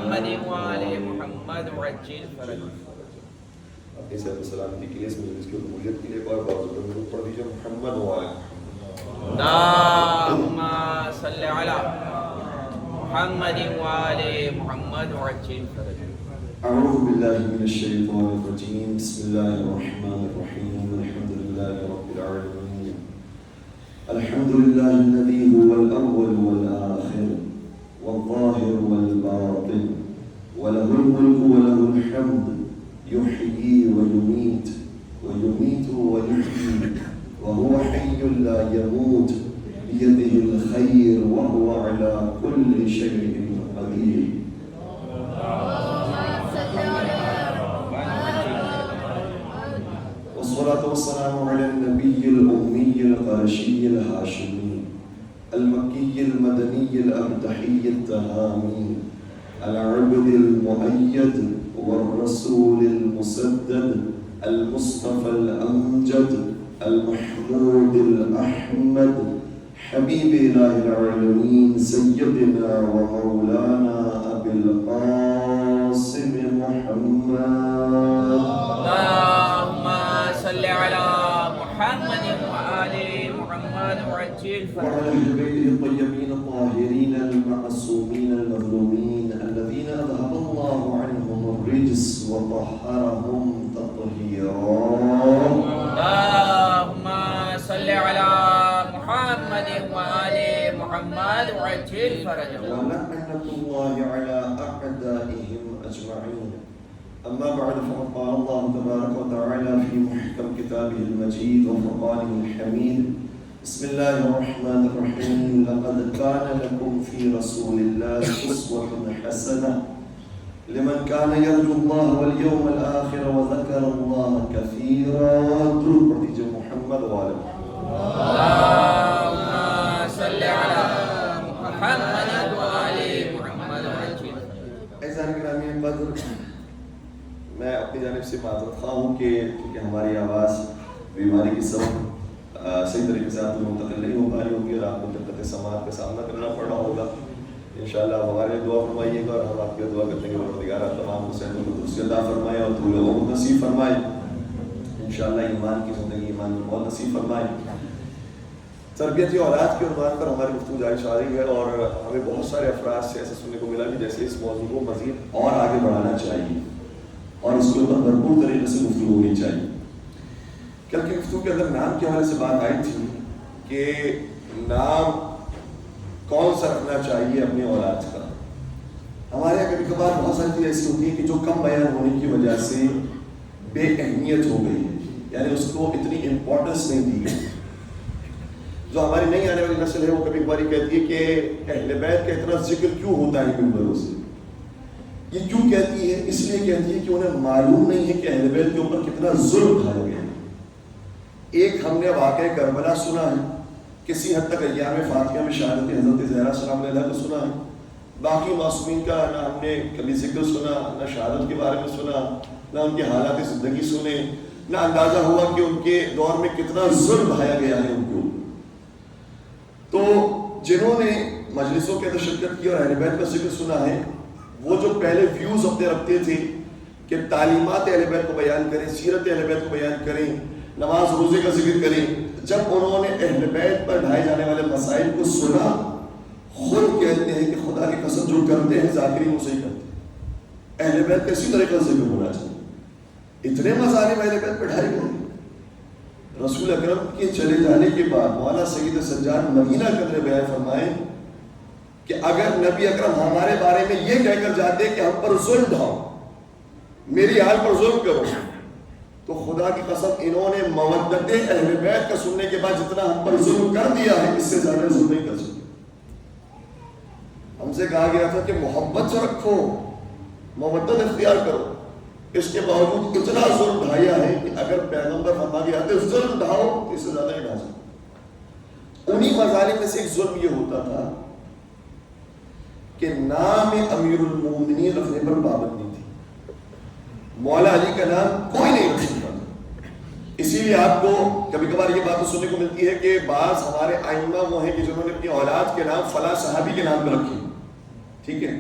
محمد وآل محمد وعجل فرجهم. اپنی صحت و سلامتی کے لیے اس مجلس کی قبولیت کے لیے ایک اور بار ضرور پڑھ دیجیے محمد وآل اللهم صل على محمد وآل محمد وعجل فرجهم. اعوذ باللہ من الشیطان الرجیم بسم اللہ الرحمن الرحیم الحمد للہ رب العالمین الحمد للہ الذی هو الاول والآخر والظاہر والباطن وله الملك وله الحمد يحيي ويميت ويميت ويحيي وهو حي لا يموت بيده الخير وهو على كل شيء قدير. والصلاة والسلام على النبي الأمي القرشي الهاشمي المكي المدني الأبتحي التهامي العبد المؤيد والرسول المسدد المصطفى الأمجد المحمود الأحمد حبيب إله العالمين سيدنا ومولانا أبي القاسم محمد. اللهم صل على محمد وآل محمد وعجل وعلى فرجهم. أهل بيته الطيبين الطاهرين المعصومين المظلومين الذين أذهب الله عنهم الرجس وطهرهم تطهيرا. اللهم صل على محمد وآل محمد وعجل فرجهم. ولعنة الله على أعدائهم أجمعين. أما بعد فقد قال الله تبارك وتعالى في محكم كتابه المجيد وفرقانه الحميد بسم الله الرحمن الرحيم لقد كان لكم في رسول الله أسوة حسنة لمن كان يرجو الله واليوم الآخر وذكر الله كثيرا. درود پڑھیے محمد وآل اللهم صل على محمد وآل محمد وعجل. اعزائے گرامی قدر، میں اپنی جانب سے معذرت خواہ ہوں کہ کیونکہ ہماری آواز بیماری کی سبب صحیح طریقے سے آپ کو منتقل نہیں ہو پا رہی ہوگی اور آپ کو دقت سماعت کا سامنا کرنا پڑ رہا ہوگا. انشاءاللہ آپ ہمارے لیے دعا فرمائیے گا اور ہم آپ کی دعا کرتے ہیں کہ پروردگار تمام مسلمانوں کو درستی عطا فرمائے اور طول عمر نصیب فرمائے. انشاءاللہ ایمان کی زندگی ایمان میں موت نصیب فرمائے. تربیتی اولاد کے عنوان پر ہماری گفتگو جاری ہے اور ہمیں بہت سارے افراد سے ایسا سننے کو ملا کہ جیسے اس موضوع کو مزید اور آگے بڑھانا چاہیے اور اس کے اوپر بھرپور طریقے سے گفتگو ہونی چاہیے. کل کی گفتگو کے اندر نام کے حوالے سے بات آئی تھی کہ نام کون سا رکھنا چاہیے اپنی اولاد کا. ہمارے یہاں کبھی کبھار بہت ساری چیزیں ایسی ہوتی ہیں کہ جو کم بیان ہونے کی وجہ سے بے اہمیت ہو گئی ہے، یعنی اس کو اتنی امپورٹنس نہیں دی گئی. جو ہماری نئی آنے والی نسل ہے وہ کبھی کبھار کہتی ہے کہ اہل بیت کا اتنا ذکر کیوں ہوتا ہے ممبروں سے. یہ کیوں کہتی ہے؟ اس لیے کہتی ہے کہ انہیں معلوم نہیں ہے کہ اہل بیت کے اوپر کتنا ظلم ڈھایا گیا ہے. ایک ہم نے واقعہ کربلا سنا ہے، کسی حد تک ایام فاتحہ میں شہادت حضرت زہرا سلام علیہ کو سنا ہے. باقی معصومین کا نہ ہم نے کبھی ذکر سنا، نہ شہادت کے بارے میں سنا، نہ ان کے حالات زندگی سنے، نہ اندازہ ہوا کہ ان کے دور میں کتنا ظلم ڈھایا گیا ہے ان کو. تو جنہوں نے مجلسوں کے اندر شرکت کی اور اہل بیت کا ذکر سنا ہے، وہ جو پہلے ویوز اپنے رکھتے تھے کہ تعلیمات اہل بیت کو بیان کریں، سیرت اہل بیت کو بیان کریں، نماز روزے کا ذکر کریں، جب انہوں نے اہل بیت پر ڈھائے جانے والے مسائل کو سنا، خود کہتے ہیں کہ خدا کی قسم جو کرتے ہیں ذاکرین اسے ہی کرتے ہیں. اہل بیت کا اسی طریقے سے ذکر ہونا چاہیے. اتنے مظالم اہل بیت پر ڈھائے گئے. رسول اکرم کے چلے جانے کے بعد مولانا سید سجاد مدینہ کے اندر بیان فرمائے کہ اگر نبی اکرم ہمارے بارے میں یہ کہہ کر جاتے کہ ہم پر ظلم ڈھاؤ، میری حال پر ظلم کرو، تو خدا کی قسم انہوں نے مودت اہل بیت کا سننے کے بعد جتنا ہم پر ظلم کر دیا ہے اس سے زیادہ ظلم نہیں کر سکتے. ہم سے کہا گیا تھا کہ محبت سے رکھو، مودت اختیار کرو، اس کے باوجود اتنا ظلم ڈھایا ہے کہ اگر پیغمبر فرما کے آتے ظلم ڈھاؤ اس سے زیادہ نہیں ڈھا سکتے. انہی مظالم میں سے ایک ظلم یہ ہوتا تھا کہ نام امیر المومنین رکھنے پر پابندی تھی. مولا علی کا نام کوئی نہیں رکھ سکتا. اسی لیے آپ کو کبھی کبھار یہ بات سننے کو ملتی ہے کہ بعض ہمارے آئمہ وہ ہیں کہ جنہوں نے اپنی اولاد کے نام فلاں صحابی کے نام پہ رکھی. ٹھیک ہے،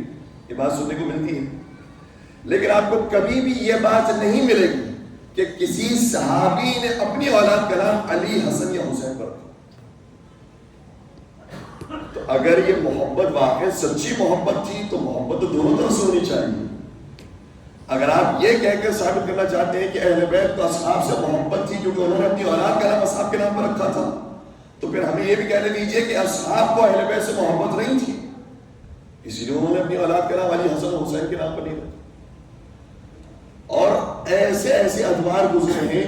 یہ بات سننے کو ملتی ہے، لیکن آپ کو کبھی بھی یہ بات نہیں ملے گی کہ کسی صحابی نے اپنی اولاد کا نام علی، حسن یا حسین پر رکھا۔ تو اگر یہ محبت واقعی سچی محبت تھی تو محبت تو دونوں طرف سے ہونی چاہیے۔ اگر آپ یہ کہہ کر ثابت کرنا چاہتے ہیں کہ اہل بیت کو اصحاب سے محبت تھی کیونکہ انہوں نے اپنی اولاد کا نام اصحاب کے نام پر رکھا تھا، تو پھر ہمیں یہ بھی کہنے دیجئے کہ اصحاب کو اہل بیت سے محبت نہیں تھی، اسی لیے انہوں نے اپنی اولاد کا نام علی، حسن اور حسین کے نام پر نہیں رکھا۔ اور ایسے ایسے ادوار گزرے ہیں،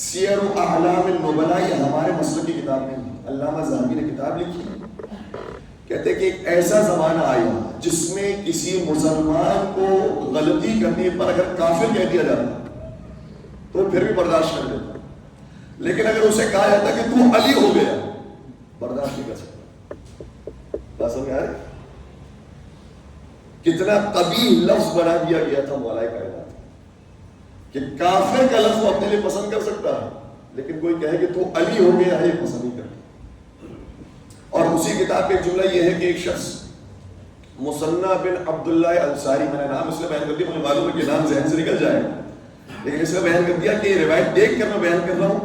سیر و اعلام النبلاء، یہ ہمارے مسلک کی کتاب نہیں ہے، علامہ ذہبی نے کتاب لکھی، کہتے کہ ایک ایسا زمانہ آیا جس میں کسی مسلمان کو غلطی کرنے پر اگر کافر کہہ دیا جاتا تو پھر بھی برداشت کر لیتا، لیکن اگر اسے کہا جاتا کہ تو علی ہو گیا، برداشت نہیں کر سکتا۔ بات سمجھ آ رہی؟ کتنا قبیح لفظ بنا دیا گیا تھا مولا کائنات کہ کافر کا لفظ وہ اپنے لیے پسند کر سکتا ہے، لیکن کوئی کہے کہ تو علی ہو گیا ہے، یہ پسند نہیں کرتا۔ اور اسی کتاب پہ ایک جملہ یہ ہے کہ ایک شخص مصنع بن عبداللہ انصاری، میں نے نام اس لیے بیان کر دیا، مجھے معلوم ہے کہ نام ذہن سے نکل جائے گا، لیکن اس لیے بیان کر دیا کہ یہ روایت دیکھ کر میں بیان کر رہا ہوں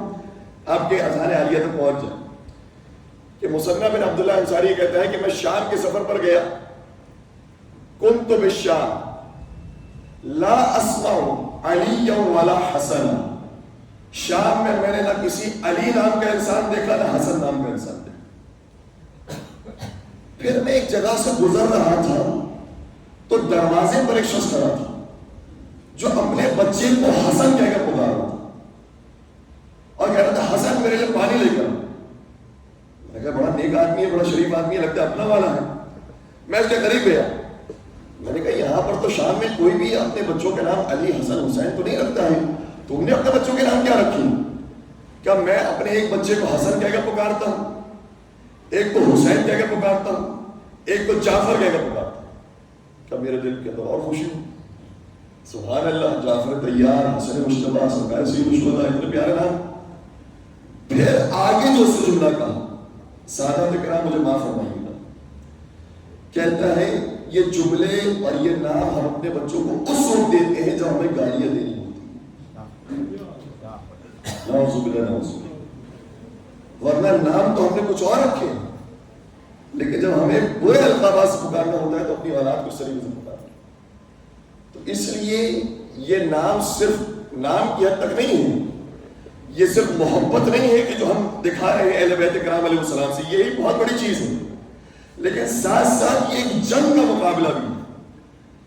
آپ کے اذہان عالیہ تک پہنچ جائے، کہ مصنع بن عبداللہ انصاری کہتا ہے کہ میں شام کے سفر پر گیا، کنت بالشام لا اسمع علی ولا حسن، شام میں نے نہ کسی علی نام کا انسان دیکھا نہ حسن نام کا انسان دیکھا۔ پھر میں ایک جگہ سے گزر رہا تھا تو دروازے پر ایک شخص کھڑا تھا جو اپنے بچے کو حسن کہہ کر پکار رہا تھا اور کہہ رہا تھا حسن میرے لیے پانی لے کر۔ میں کہا بڑا نیک آدمی ہے، بڑا شریف آدمی ہے، لگتا ہے اپنا والا ہے۔ میں اس کے قریب گیا، میں نے کہا یہاں پر تو شام میں کوئی بھی اپنے بچوں کے نام علی، حسن، حسین تو نہیں رکھتا ہے، تم نے اپنے بچوں کے نام کیا رکھی؟ کیا میں اپنے ایک بچے کو حسن کہہ کر پکارتا ہوں، ایک کو حسین کہہ کر پکارتا ہوں، ایک کو جعفر کہہ کر پکارتا ہوں؟ کیا میرے دل کے اندر اور خوشی ہو؟ سبحان اللہ، جعفر طیار، حسن مشتبہ، سرکار سید الشہداء، اتنے پیارے نام۔ پھر آگے جو اس نے جملہ کہا، سادات کرام مجھے معاف فرمائیے گا، کہتا ہے یہ جملے اور یہ نام ہم اپنے بچوں کو اس وقت دیتے ہیں جب ہمیں گالیاں دینی ہوتی ہیں، نعوذ باللہ نعوذ باللہ، ورنہ نام تو ہم نے کچھ اور رکھے ہیں، لیکن جب ہمیں برے القابات سے پکارنا ہوتا ہے تو اپنی اولاد کو اس طریقے سے پکارنا۔ تو اس لیے یہ نام صرف نام کی حد تک نہیں ہے، یہ صرف محبت نہیں ہے کہ جو ہم دکھا رہے ہیں اہل بیت کرام علیہ السلام سے، یہی بہت بڑی چیز ہے، لیکن ساتھ ساتھ یہ ایک جنگ کا مقابلہ بھی ہے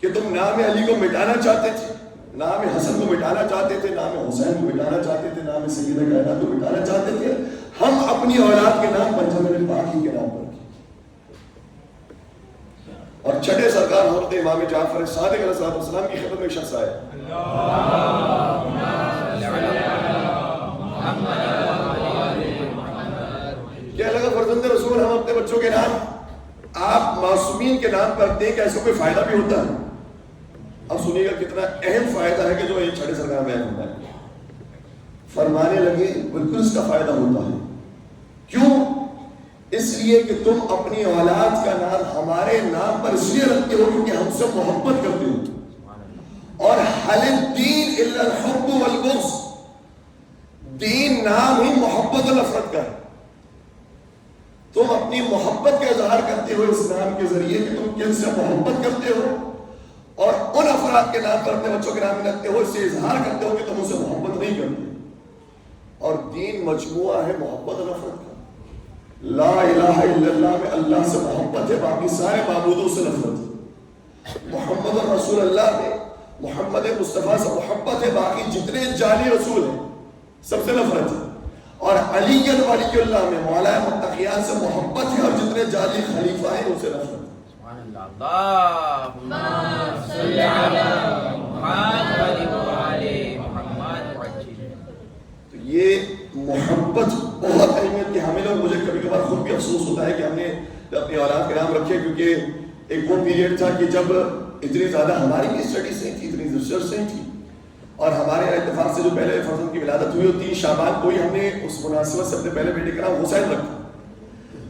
کہ تم نام علی کو مٹانا چاہتے تھے، نام حسن کو مٹانا چاہتے تھے، نام حسین کو مٹانا چاہتے تھے، نام سیدہ کائنات کو مٹانا چاہتے تھے، ہم اپنی اولاد کے نام پنجابی پاک ہی کے نام پر رکھیں۔ اور چھٹے سرکار حضرت امام جعفر صادق علیہ السلام کی خدمت میں ایک شخص آیا، کیا لگا فرزند رسول ہم اپنے بچوں کے نام آپ معصومین کے نام پر دیں، کہ ایسا کوئی فائدہ بھی ہوتا ہے؟ اب سنیے گا کتنا اہم فائدہ ہے کہ جو یہ چھٹے سرکار بیان ہوتا ہے۔ فرمانے لگے بالکل اس کا فائدہ ہوتا ہے، کیوں؟ اس لیے کہ تم اپنی اولاد کا نام ہمارے نام پر اس لیے رکھتے ہو کیونکہ ہم سے محبت کرتے ہو، اور حل الدین الا الحب والبغض، دین نام ہی محبت و نفرت کا ہے، تم اپنی محبت کا اظہار کرتے ہو اس نام کے ذریعے کہ تم کن سے محبت کرتے ہو، اور ان افراد کے نام پر اپنے بچوں کے نام رکھتے ہو، اس سے اظہار کرتے ہو کہ تم ان سے محبت نہیں کرتے۔ اور دین مجموعہ ہے محبت و نفرت کا، لا الہ الا اللہ میں اللہ سے محبت ہے، باقی سارے معبودوں سے نفرت ہے۔ محمد رسول اللہ میں محمد مصطفیٰ سے محبت ہے، باقی جتنے جعلی رسول ہیں سب سے نفرت ہے۔ اور علی ولی اللہ میں مولا متقیان سے محبت ہے، اور جتنے جعلی خلیفہ ہیں ان سے نفرت ہے۔ اللہم صلی علی محمد وآل محمد وعجل۔ تو یہ محبت بہت اہمیت کی حامل ہے، اور مجھے کبھی کبھار خود بھی افسوس ہوتا ہے کہ ہم نے اپنی اولاد کے نام رکھے، کیونکہ ایک وہ پیریڈ تھا کہ جب اتنی زیادہ ہماری بھی اسٹڈیز نہیں تھی، اتنی ریسرچ نہیں تھی، اور ہمارے اتفاق سے جو پہلے فرزند کی ولادت ہوئی ہوتی 3 شعبان کو ہی ہم نے اس مناسبت سے اپنے پہلے بیٹے کا نام حسین رکھا،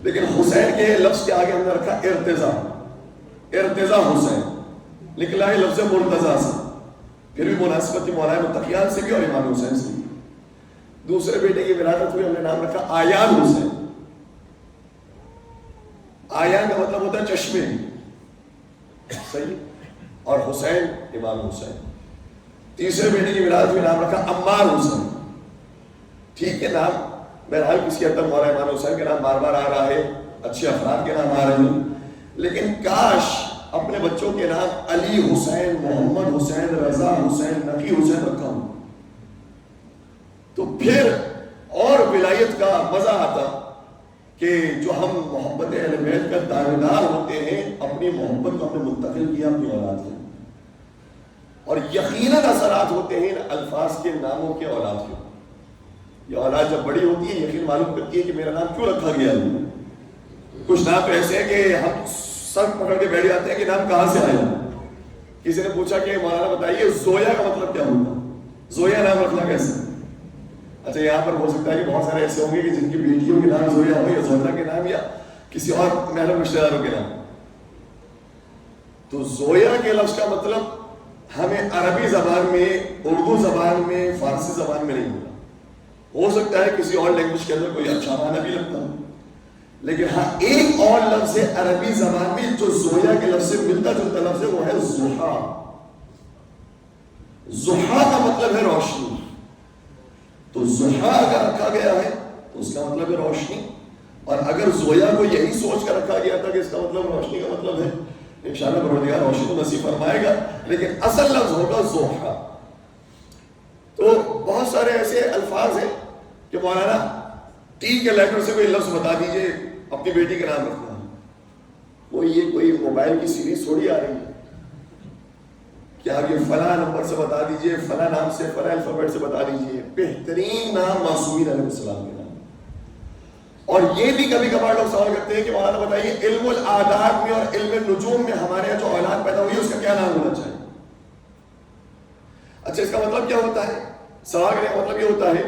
لیکن حسین کے لفظ کے آگے ہم نے رکھا ارتضا، ارتضا حسین، نکلا ہے لفظ مرتضیٰ سے، پھر بھی مناسبت مولانا متقیان سے بھی اور امام حسین سے بھی۔ دوسرے بیٹے کی ولادت ہوئی، ہم نے نام رکھا آیان حسین۔ آیان کا مطلب ہوتا ہے چشمے، صحیح، اور حسین امام حسین۔ تیسرے بیٹے کی ولادت ہوئی، نام رکھا عمار حسین۔ ٹھیک ہے، نام بہرحال کسی حد تک مولانا امام حسین کے نام بار بار آ رہا ہے، اچھے افراد کے نام آ رہے ہیں، لیکن کاش اپنے بچوں کے نام علی حسین، محمد حسین، رضا حسین، نقی حسین رکھا ہوں، تو پھر اور ولایت کا مزہ آتا کہ جو ہم محبت اہل بیت کا دعویدار ہوتے ہیں، اپنی محبت کو ہم نے منتقل کیا اپنی اولاد سے، اور یقیناً اثرات ہوتے ہیں ان الفاظ کے ناموں کے اولاد کے۔ یہ اولاد جب بڑی ہوتی ہے یقین معلوم کرتی ہے کہ میرا نام کیوں رکھا گیا ہے۔ کچھ نام تو ایسے ہیں کہ ہم سر پکڑ کے بیٹھ جاتے ہیں کہ نام کہاں سے آیا۔ کسی نے پوچھا کہ مولانا بتائیے زویا کا مطلب کیا ہوتا ہے، زویا نام رکھنا کیسے؟ اچھا، یہاں پر ہو سکتا ہے کہ بہت سارے ایسے ہوں گے کہ جن کی بیٹیوں کے نام زویا ہو، یا زویا کے نام، یا کسی اور محرم رشتہ داروں کے نام۔ تو زویا کے لفظ کا مطلب ہمیں عربی زبان میں، اردو زبان میں، فارسی زبان میں نہیں ملا۔ ہو سکتا ہے کسی اور لینگویج کے اندر کوئی اچھا معنی بھی لگتا ہو، لیکن ہاں ایک اور لفظ ہے عربی زبان میں جو زویا کے لفظ سے ملتا جلتا لفظ ہے، وہ ہے زحا۔ زحا کا مطلب ہے روشنی، تو زحا اگر رکھا گیا ہے تو اس کا مطلب ہے روشنی، اور اگر زویا کو یہی سوچ کر رکھا گیا تھا کہ اس کا مطلب روشنی کا مطلب ہے، انشاءاللہ پروردگار روشنی کو نصیب فرمائے گا، لیکن اصل لفظ ہوگا زحا۔ تو بہت سارے ایسے الفاظ ہیں کہ مولانا ٹی کے لیٹر سے کوئی لفظ بتا دیجئے اپنی بیٹی کا نام رکھنا ہے، وہ یہ کوئی موبائل کی سیریز تھوڑی آ رہی ہے کہ آپ یہ فلاں نمبر سے بتا دیجئے، فلاں نام سے، فلاں الفابیٹ سے بتا دیجئے۔ بہترین نام معصومین علیہ السلام کے نام۔ اور یہ بھی کبھی کبھار لوگ سوال کرتے ہیں کہ مولانا بتائیے علم العادات میں اور علم النجوم میں ہمارے یہاں جو اولاد پیدا ہوئی ہے اس کا کیا نام ہونا چاہیے؟ اچھا، اس کا مطلب کیا ہوتا ہے؟ سوال کرنے کا مطلب یہ ہوتا ہے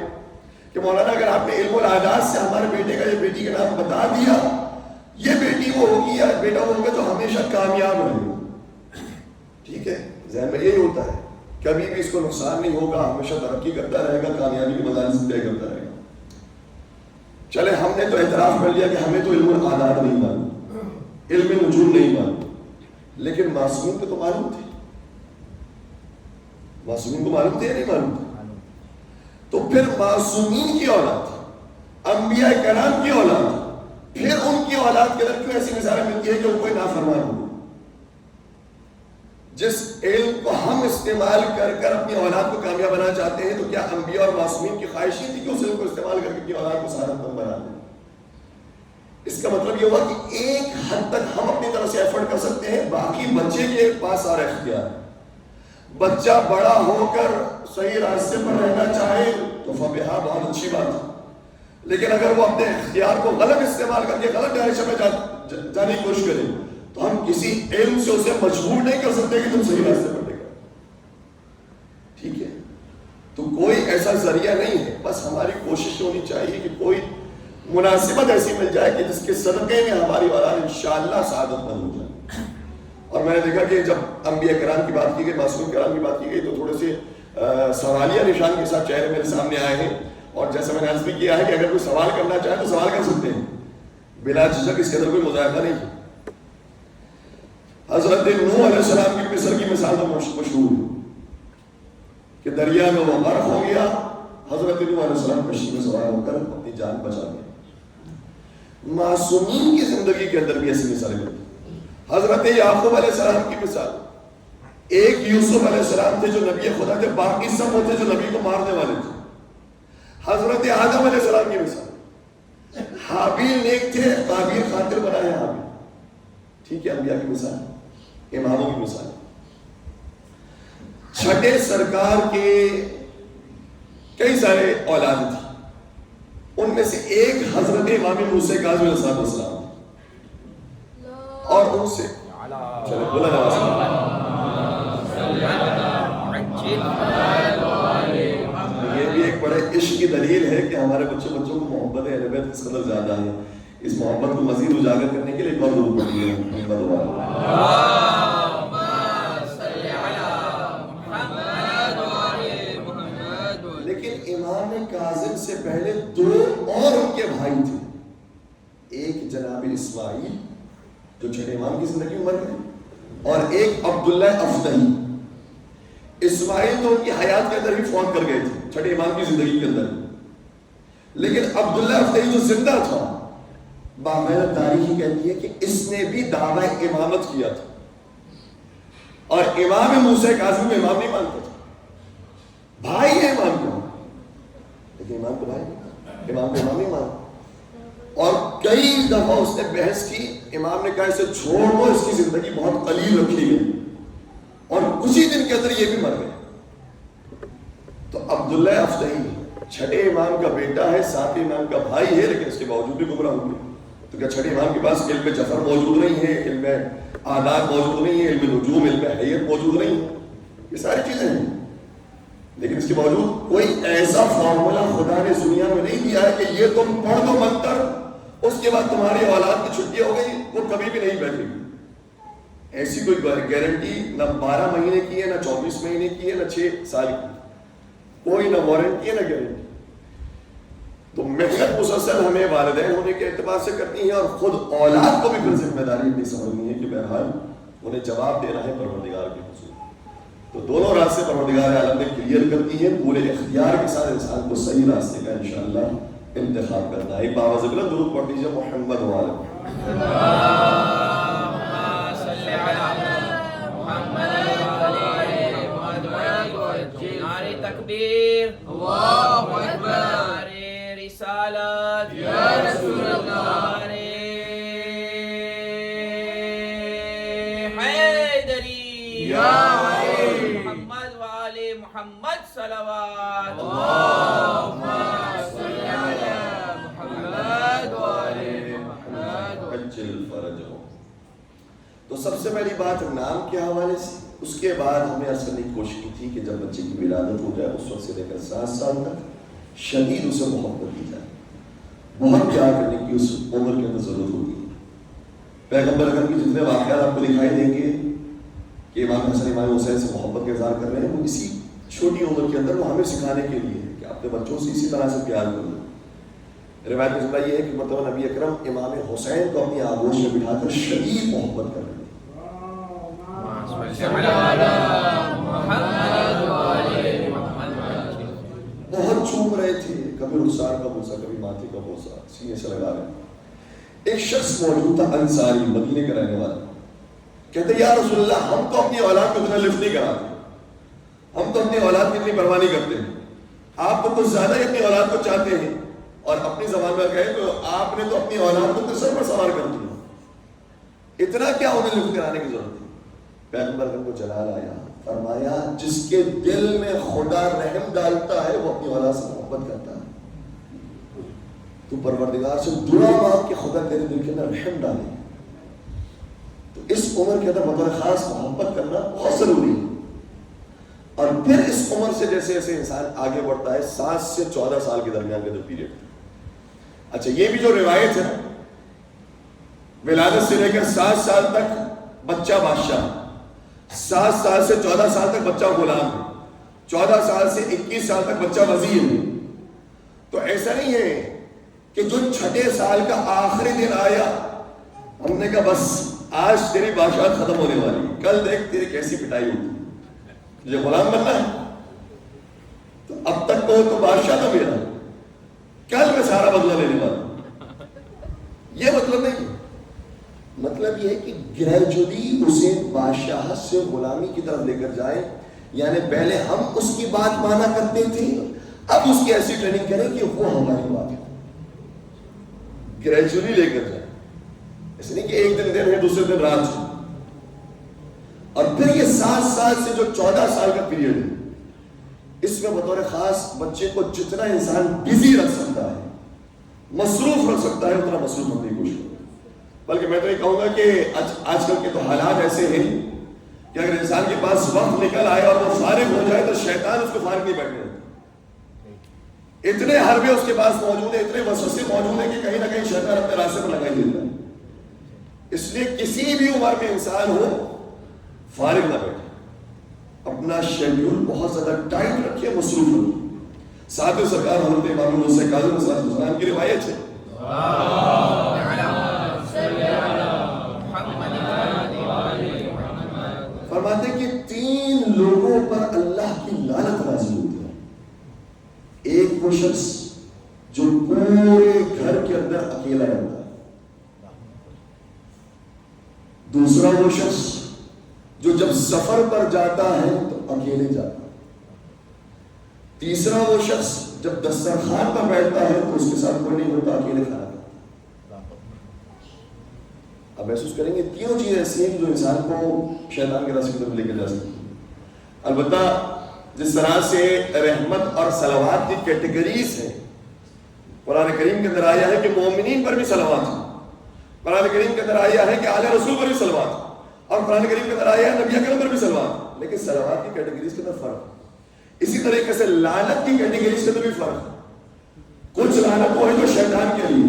کہ مولانا اگر آپ نے علم العادات سے ہمارے بیٹے کا یا بیٹی کا نام بتا دیا، یہ بیٹی وہ ہوگی یا بیٹا وہ ہوگا جو ہمیشہ کامیاب رہے گا، ٹھیک ہے، ذہن میں یہی ہوتا ہے، کبھی بھی اس کو نقصان نہیں ہوگا، ہمیشہ ترقی کرتا رہے گا، کامیابی کی مظاہر سے طے کرتا رہے گا۔ چلے ہم نے تو اعتراف کر لیا کہ ہمیں تو علم العادات نہیں معلوم، علم نجوم نہیں معلوم، لیکن معصومین کو تو معلوم تھی، معصومین کو معلوم تھے یا نہیں معلوم تھے؟ تو پھر معصومین کی اولاد، انبیاء کرام کی اولاد، پھر ان کی اولاد کے اندر کیوں ایسی مثالیں ملتی ہے کہ وہ کوئی نافرمان ہو؟ جس علم کو ہم استعمال کر کر اپنی اولاد کو کامیاب بنانا چاہتے ہیں، تو کیا انبیاء اور معصومین کی خواہش نہیں تھی کہ اس علم کو استعمال کر کے اپنی اولاد کو سعادت مند بنا دیں؟ اس کا مطلب یہ ہوا کہ ایک حد تک ہم اپنی طرف سے ایفرٹ کر سکتے ہیں، باقی بچے کے پاس سارا اختیار ہے۔ بچہ بڑا ہو کر صحیح راستے پر رہنا چاہے تو فبہا، بہت اچھی بات ہے، لیکن اگر وہ اپنے اختیار کو غلط استعمال کر کے غلط ڈائریکشن میں جانے کی کوشش کرے تو ہم کسی علم سے اسے مجبور نہیں کر سکتے کہ تم صحیح راستے پر دیکھو، ٹھیک ہے؟ تو کوئی ایسا ذریعہ نہیں ہے، بس ہماری کوشش ہونی چاہیے کہ کوئی مناسبت ایسی مل جائے کہ جس کے صدقے میں ہماری اولاد انشاءاللہ سعادت مند ہو جائے۔ اور میں نے دیکھا کہ جب انبیاء کرام کی بات کی گئی، معصوم کرام کی بات کی گئی، تو تھوڑے سے سوالیہ نشان کے ساتھ چہرے میرے سامنے آئے ہیں، اور جیسا میں نے عرض بھی کیا ہے کہ اگر کوئی سوال کرنا چاہے تو سوال کر سکتے ہیں بلا جھجک، اس کے اندر کوئی مذائقہ نہیں۔ حضرت نوح علیہ السلام کی مصر کی مثال تو مشہور ہے کہ دریا میں وہ غرق ہو گیا، حضرت نوح علیہ السلام کشتی میں سوار ہو کر اپنی جان بچا گئے۔ معصومین کی زندگی کے اندر بھی ایسی مثالیں ملتی ہیں۔ حضرت یعقوب علیہ السلام کی مثال، ایک یوسف علیہ السلام تھے جو نبی خدا تھے، باقی سب وہ تھے جو نبی کو مارنے والے تھے۔ حضرت آدم علیہ السلام کی مثال، حابیل نیک تھے، قابیل قاتل بنا ہے حابیل، ٹھیک ہے، انبیاء کی مثال، اماموں کی مثال۔ چھٹے سرکار کے کئی سارے اولاد تھی، ان میں سے ایک حضرت امام موسیٰ کاظم علیہ السلام، اور ان سے چلے بولا یہ بھی ایک بڑے عشق کی دلیل ہے کہ ہمارے بچوں کو محبت اہل بیت کس قدر زیادہ ہے۔ اس محبت کو مزید اجاگر کرنے کے لیے ایک بار ضرور پڑھیے محمد امام کاظم سے پہلے 2 اور ان کے بھائی تھے. ایک جناب اسماعیل جو چھٹے امام کی زندگی میں مر گئے اور ایک عبداللہ افدہی. اسماعیل تو ان کی حیات کے اندر ہی فوت کر گئے تھے چھٹے امام کی زندگی کے اندر, لیکن عبداللہ افدہی جو زندہ تھا باقاعدہ تاریخ کہتی ہے کہ اس نے بھی دعویٰ امامت کیا تھا اور امام موسیٰ کاظم کو امام نہیں مانتا تھا. بھائی ہے امام کو, لیکن امام کو بھائی نہیں, امام کو امام نہیں مانتا. اور کئی دفعہ اس نے بحث کی, امام نے کہا اسے چھوڑ دو, اس کی زندگی بہت قلیل رکھی گئی, اور اسی دن کے اندر یہ بھی مر گئے. تو عبداللہ افدہی چھٹے امام کا بیٹا ہے, 7 امام کا بھائی ہے, لیکن اس کے باوجود بھی گمراہ ہوئے. تو کیا چھٹے امام کے پاس علم جفر موجود نہیں ہے, علم آداب موجود نہیں ہے, علم نجوم, علم حیت موجود نہیں ہے؟ یہ ساری چیزیں ہیں, لیکن اس کے باوجود کوئی ایسا فارمولا خدا نے دنیا میں نہیں دیا ہے کہ یہ تم پڑھ دو منتر, اس کے بعد تمہاری اولاد کی چھٹی ہو گئی, وہ کبھی بھی نہیں بیٹھے گی. ایسی کوئی گارنٹی نہ 12 مہینے کی ہے, نہ 24 مہینے کی ہے, نہ 6 سال کی, کوئی نہ وارنٹی ہے نہ گارنٹی. تو محنت مسلسل ہمیں والدین ہونے کے اعتبار سے کرتی ہیں, اور خود اولاد کو بھی پھر ذمہ داری اپنی سمجھنی ہے کہ بہرحال انہیں جواب دینا ہے پروردگار کے حضور. تو دونوں راستے پروردگار عالم نے کلیئر کرتی ہیں, پورے اختیار کے ساتھ انسان کو صحیح راستے کا انشاءاللہ انتخاب کرنا ہے. باوازِ بلند درود پڑھ دیجیے محمد و آلہ نعرے تکبیر, اللہ اکبر, نعرے رسالت, یا رسول اللہ, نعرے حیدری, یا محمد والے محمد صلوات, اللہم صلی علی محمد والے محمد عجل فرجہ. تو سب سے پہلی بات نام کے حوالے سے, اس کے بعد ہمیں عرض کرنے کی کوشش کی تھی کہ جب بچے کی ولادت ہو جائے اس وقت سے لے کر 7 سال تک شدید اسے محبت دی جائے, بہت پیار کرنے کی اس عمر کے اندر ضرورت ہوتی ہے. پیغمبر اکرم کے جتنے واقعات آپ کو دکھائی دیں گے کہ امام حسن امام حسین سے محبت کا اظہار کر رہے ہیں, وہ اسی چھوٹی عمر کے اندر وہ ہمیں سکھانے کے لیے ہے کہ اپنے بچوں سے اسی طرح سے پیار کرنا. روایت میں سنا یہ ہے کہ مرتبہ نبی اکرم امام حسین کو اپنی آغوش میں بٹھا کر شدید محبت کر رہے ہیں. بہت چوم رہے تھے, کبھی رخسار کا بوسہ, کبھی ماتھے کا بوسہ سینے سے لگا رہے. ایک شخص موجود تھا انصاری, مدینے کا رہنے والا, کہتے یا رسول اللہ ہم تو اپنی اولاد کو اتنا لفٹ نہیں کراتے, ہم تو اپنی اولاد کی اتنی پرواہ نہیں کرتے, آپ تو کچھ زیادہ ہی اپنی اولاد کو چاہتے ہیں, اور اپنی زبان میں کہیں تو آپ نے تو اپنی اولاد کو سر پر سوار کر دیا, اتنا کیا انہیں لفٹ کرانے کی ضرورت ہے. پیغمبر کو جلال آیا, فرمایا جس کے دل میں خدا رحم ڈالتا ہے وہ اپنی اولاد سے محبت کرتا ہے. تو پروردگار سے دعا مانگ کہ خدا تیرے دل کے اندر رحم ڈالے. تو اس عمر کے اندر بطور خاص محبت کرنا بہت ضروری ہے. اور پھر اس عمر سے جیسے جیسے انسان آگے بڑھتا ہے 7 سے 14 سال کے درمیان کا جو پیریڈ. اچھا یہ بھی جو روایت ہے, ولادت سے لے کر 7 سال تک بچہ بادشاہ, 7 سال سے 14 سال تک بچہ غلام ہے, 14 سال سے 21 سال تک بچہ وزیر ہے. تو ایسا نہیں ہے کہ جو 6 سال کا آخری دن آیا ہم نے کہا بس آج تیری بادشاہت ختم ہونے والی, کل دیکھ تیری کیسی پٹائی ہوتی, یہ غلام بننا ہے تو اب تک تو بادشاہ تھا میرا, کل میں سارا بدلہ لینے والا. یہ مطلب نہیں, مطلب یہ ہے کہ گریجولی اسے بادشاہت سے غلامی کی طرف لے کر جائیں. یعنی پہلے ہم اس کی بات مانا کرتے تھے, اب اس کی ایسی ٹریننگ کریں کہ وہ ہماری بات گریجولی لے کر جائیں. اس نہیں کہ ایک دن دن ہے دوسرے دن رات ہے. اور پھر یہ 7 سال سے جو 14 سال کا پیریڈ ہے, اس میں بطور خاص بچے کو جتنا انسان بزی رکھ سکتا ہے, مصروف رکھ سکتا ہے, اتنا مصروف ہونے کی کوشش کرے. بلکہ میں تو یہ کہوں گا کہ آج کل کے تو حالات ایسے ہیں کہ اگر انسان کے پاس وقت نکل آئے اور وہ فارغ ہو جائے تو شیطان اس کو فارغ نہیں بیٹھنے دیتا. اتنے حربے اس کے پاس موجود ہیں, اتنے وسوسے موجود ہیں کہ کہیں نہ کہیں شیطان اپنے راستے پر لگائی دیتا ہے. اس لیے کسی بھی عمر میں انسان ہو فارغ نہ بیٹھے, اپنا شیڈیول بہت زیادہ ٹائٹ رکھے, مصروف رکھے. ساتھ سرکار حضرت امام حسین کاظم علیہ السلام کی روایت ہے فرماتے کہ 3 لوگوں پر اللہ کی لعنت نازل ہوتی ہے. ایک وہ شخص جو پورے گھر کے اندر اکیلا رہتا ہے. دوسرا وہ شخص جو جب سفر پر جاتا ہے تو اکیلے جاتا ہے. تیسرا وہ شخص جب دسترخوان پر بیٹھتا ہے تو اس کے ساتھ کوئی نہیں ہوتا, اکیلے کھانا کھاتا. اب محسوس کریں گے تینوں چیزیں ایسی ہیں جو انسان کو شیطان کے راستے کی طرف لے کے جا سکتی ہیں. البتہ جس طرح سے رحمت اور صلوات کی کیٹیگریز ہیں, قرآن کریم کے اندر آیا ہے کہ مومنین پر بھی صلوات ہے, قرآن کریم کے اندر آیا ہے کہ اعلی رسول پر بھی صلوات, اور قرآن کریم کے اندر آیا ہے نبی اکرم پر بھی صلوات. لیکن صلوات کی کیٹیگریز کے اندر فرق ہے. اسی طریقے سے لعنت کی کیٹیگریز کے اندر بھی فرق ہے. کچھ لعنت وہ ہے جو شیطان کے لیے,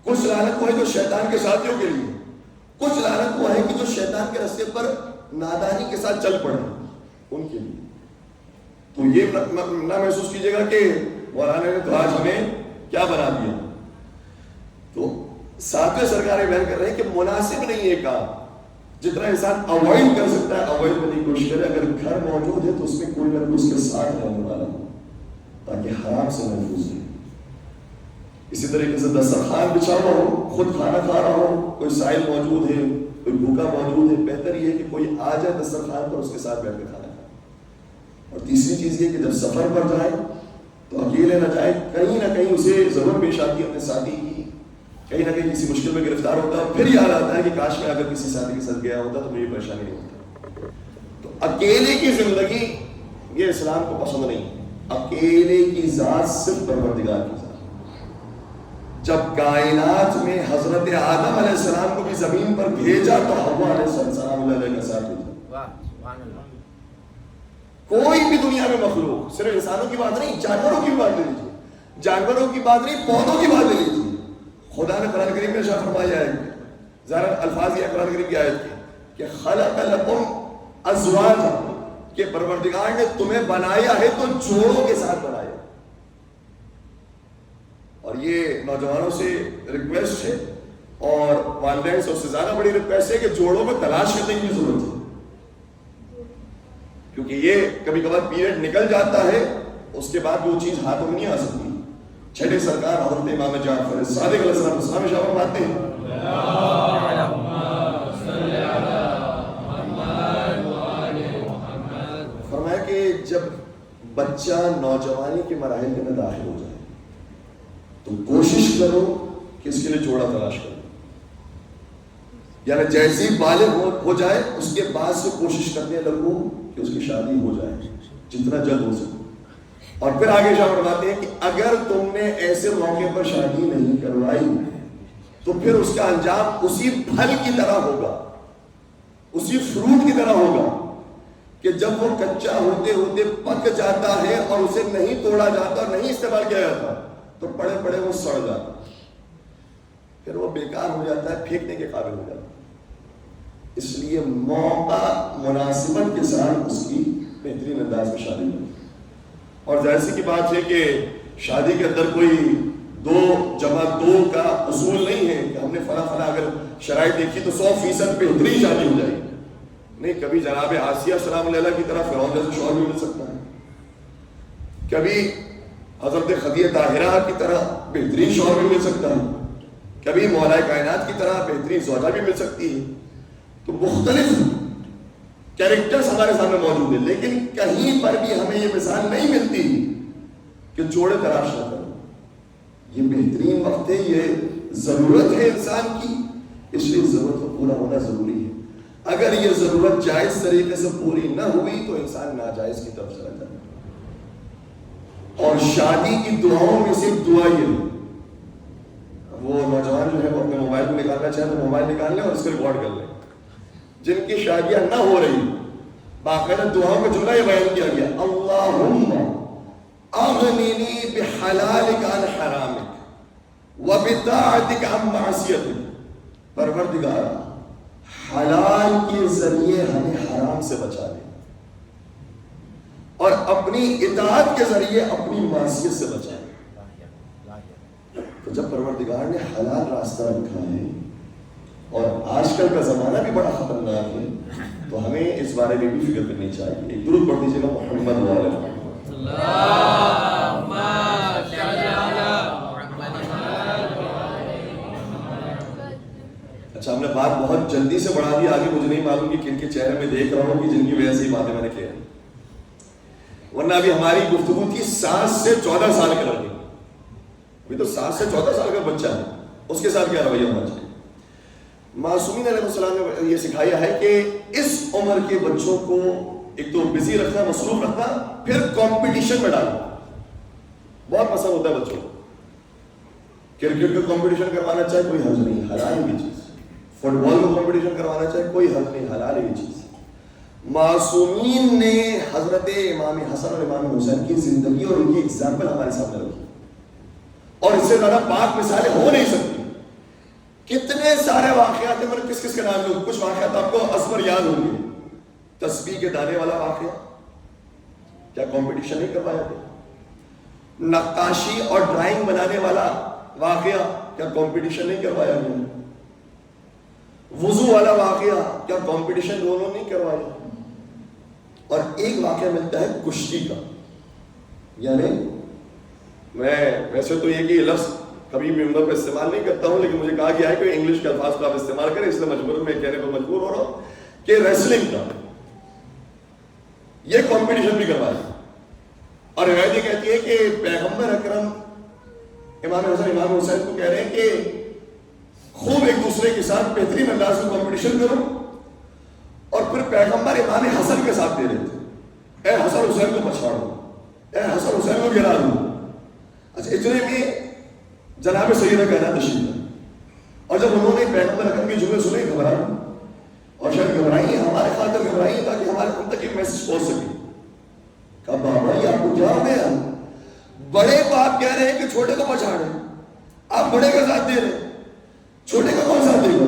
کچھ لعنت وہ ہے جو شیطان کے ساتھیوں کے لیے, کچھ لعنت وہ ہے کہ جو شیطان کے راستے پر نادانی کے ساتھ چل پڑے ان کے لیے. تو یہ نہ محسوس کیجیے گا کہ مولانا نے تو آج ہمیں کیا بنا دیا. تو ساتھ سرکاریں بیان کر رہے ہیں کہ مناسب نہیں ہے کام. جتنا انسان اوائڈ کر سکتا ہے اوائڈ کرنے کی کوشش کرے. اگر گھر موجود ہے تو اس میں کوئی نہ کوئی اس کے ساتھ رہنے والا ہو تاکہ حرام سے محفوظ رہے. اسی طریقے سے دسترخوان بچھا ہوا ہو, خود کھانا کھا رہا ہو, کوئی سائل موجود ہے, کوئی بھوکا موجود ہے, بہتر یہ ہے کہ کوئی آ جائے دسترخوان پر اس کے ساتھ بیٹھ کے کھانا کھائے. اور تیسری چیز یہ کہ جب سفر پر جائے تو اکیلے نہ جائے, کہیں نہ کہیں اسے ضرورت پیش آتی ہے اپنے ساتھی کی, کہیں نہ کہیں کسی مشکل میں گرفتار ہوتا ہے, پھر یاد آتا ہے کہ کاش میں اگر کسی ساتھی کے ساتھ گیا ہوتا تو مجھے پریشانی نہیں ہوتی. تو اکیلے کی زندگی یہ اسلام کو پسند نہیں. اکیلے کی ذات صرف پروردگار کی ذات. جب کائنات میں حضرت آدم علیہ السلام کو بھی زمین پر بھیجا تو حوا علیہ السلام اللہ کے ساتھ بھیجا. کوئی بھی دنیا میں مخلوق, صرف انسانوں کی بات نہیں, جانوروں کی بات لے لیجیے, جانوروں کی بات نہیں, پودوں کی بات لے لیجیے. خدا نے قرآن کریم میں ارشاد فرمایا ہے, ظاہر الفاظ یہ قرآن کریم کی آیت کی کہ خلق لکم ازواجا, کہ پروردگار نے تمہیں بنایا ہے تو جوڑوں کے ساتھ بنایا. اور یہ نوجوانوں سے ریکویسٹ ہے اور والدین سے اس سے زیادہ بڑی ریکویسٹ ہے کہ جوڑوں کو تلاش کرنے کی ضرورت ہے, کیونکہ یہ کبھی کبھار پیریڈ نکل جاتا ہے, اس کے بعد وہ چیز ہاتھوں میں نہیں آ سکتی. چھٹے سرکار حضرت امام جعفر صادق علیہ السلام شاہ فرماتے ہیں فرمایا کہ جب بچہ نوجوانی کے مراحل میں داخل ہو جائے تو کوشش کرو کہ اس کے لیے جوڑا تلاش کرو. یعنی جیسی بالغ ہو جائے اس کے بعد سے کوشش کرنے لگو کہ اس کی شادی ہو جائے جتنا جلد ہو سکے. اور پھر آگے شاہ فرماتے ہیں کہ اگر تم نے ایسے موقع پر شادی نہیں کروائی تو پھر اس کا انجام اسی پھل کی طرح ہوگا, اسی فروٹ کی طرح ہوگا کہ جب وہ کچا ہوتے ہوتے پک جاتا ہے اور اسے نہیں توڑا جاتا اور نہیں استعمال کیا جاتا تو پڑے پڑے وہ سڑ جاتا, پھر وہ بیکار ہو جاتا ہے, پھینکنے کے قابل ہو جاتا ہے. اس لیے موقع مناسبت کے ساتھ اس کی بہترین انداز میں شادی کرو. اور ظاہر سی کی بات ہے کہ شادی کے اندر کوئی 2+2 کا اصول نہیں ہے کہ ہم نے فلاں فلاں اگر شرائط دیکھی تو 100% بہترین شادی ہو جائے. نہیں, کبھی جناب آسیہ سلام علیہ کی طرح فرعون جیسے شوہر بھی مل سکتا ہے, کبھی حضرت خدیجہ طاہرہ کی طرح بہترین شوہر بھی مل سکتا ہے, کبھی مولا کائنات کی طرح بہترین زوجہ بھی مل سکتی ہے. تو مختلف کیریکٹرز ہمارے سامنے موجود ہیں, لیکن کہیں پر بھی ہمیں یہ مثال نہیں ملتی کہ جوڑے تلاش نہ کرو. یہ بہترین وقت ہے, یہ ضرورت ہے انسان کی, اس لیے ضرورت کو پورا ہونا ضروری ہے. اگر یہ ضرورت جائز طریقے سے پوری نہ ہوئی تو انسان ناجائز کی طرف چلا جائے. اور شادی کی دعاؤں میں سے دعا یہ, وہ نوجوان جو ہے وہ اپنے موبائل کو نکالنا چاہے تو موبائل نکال لیں اور اس کو ریکارڈ کر لیں. جن کی شادیاں نہ ہو رہی باقاعدہ دعاؤں کا جملہ یہ بیان کیا گیا, اللہم اغننی بحلالک عن حرامک وبطاعتک عن معصیتک. پروردگار حلال کے ذریعے ہمیں حرام سے بچا لے, اور اپنی اطاعت کے ذریعے اپنی معصیت سے بچائیں. تو جب پروردگار نے حلال راستہ رکھا ہے اور آج کل کا زمانہ بھی بڑا خطرناک ہے, تو ہمیں اس بارے میں بھی فکر کرنی چاہیے. ایک درود پڑھ دیجیے گا محمد وعلی محمد. اچھا, ہم نے بات بہت جلدی سے بڑھا دی, آگے مجھے نہیں معلوم کہ کن کے چہرے میں دیکھ رہا ہوں کہ جن کی وجہ سے یہ باتیں میں نے کہی, ورنہ ابھی ہماری گفتگو تھی 7 سے 14 سال کے لڑکے. ابھی تو 7 سے 14 سال کا بچہ ہے, اس کے ساتھ کیا رویہ ہونا چاہیے. معصومین علیہ السلام نے یہ سکھایا ہے کہ اس عمر کے بچوں کو ایک تو بزی رکھنا, مصروف رکھنا, پھر کمپٹیشن میں ڈالنا. بہت پسند ہوتا ہے بچوں کو کرکٹ کا کمپٹیشن کروانا, چاہے کوئی حرج نہیں, حلال ہے یہ چیز. فٹ بال کا کمپٹیشن کروانا, چاہے کوئی حرج نہیں, حلال ہے یہ چیز. معصومین نے حضرت امام حسن اور امام حسین کی زندگی اور ان کی ایگزامپل ہمارے سامنے رکھی, اور اس سے زیادہ پاک مثالیں ہو نہیں سکتی. کتنے سارے واقعات ہیں, میں نے کس کس کے نام لوں, کچھ واقعات آپ کو ازبر یاد ہوں گے. تسبیح کے دانے والا واقعہ, کیا کمپٹیشن نہیں کروایا گیا؟ نقاشی اور ڈرائنگ بنانے والا واقعہ, کیا کمپٹیشن نہیں کروایا گیا؟ وضو والا واقعہ, کیا کمپٹیشن دونوں نہیں کروایا؟ اور ایک واقعہ ملتا ہے کشتی کا. یعنی میں ویسے تو یہ کہ لفظ کبھی بھی ممبر پہ استعمال نہیں کرتا ہوں, لیکن مجھے کہا گیا ہے کہ انگلش کے الفاظ کو آپ استعمال کریں, اس لیے مجبور میں کہنے کو مجبور ہو رہا ہوں کہ ریسلنگ کا یہ کمپٹیشن بھی کروایا. اور روایت یہ کہتی ہے کہ پیغمبر اکرم امام حسن امام حسین کو کہہ رہے ہیں کہ خوب ایک دوسرے کے ساتھ بہترین انداز میں کمپٹیشن کرو, اور پھر پیغمبر امام حسن کے ساتھ دے رہے تھے, اے حسن حسین کو پچھاڑو, اے حسن حسین کو گرا دو. اچھا, اتنے میں جناب سیدہ کائنات تشریف لائے, اور جب انہوں نے پیغمبر اکرم کے جملے سنے گھبرا, اور شاید گھبرائی ہمارے خاطر گھبرائی تاکہ ہمارے ہم تک ایک میسج پہنچ سکے. کہا بابا یہ آپ کو کیا ہو گیا, بڑے کو آپ کہہ رہے ہیں کہ چھوٹے کو پچھاڑیں, آپ بڑے کا ساتھ دے رہے ہیں, چھوٹے کا کون ساتھ دے گا؟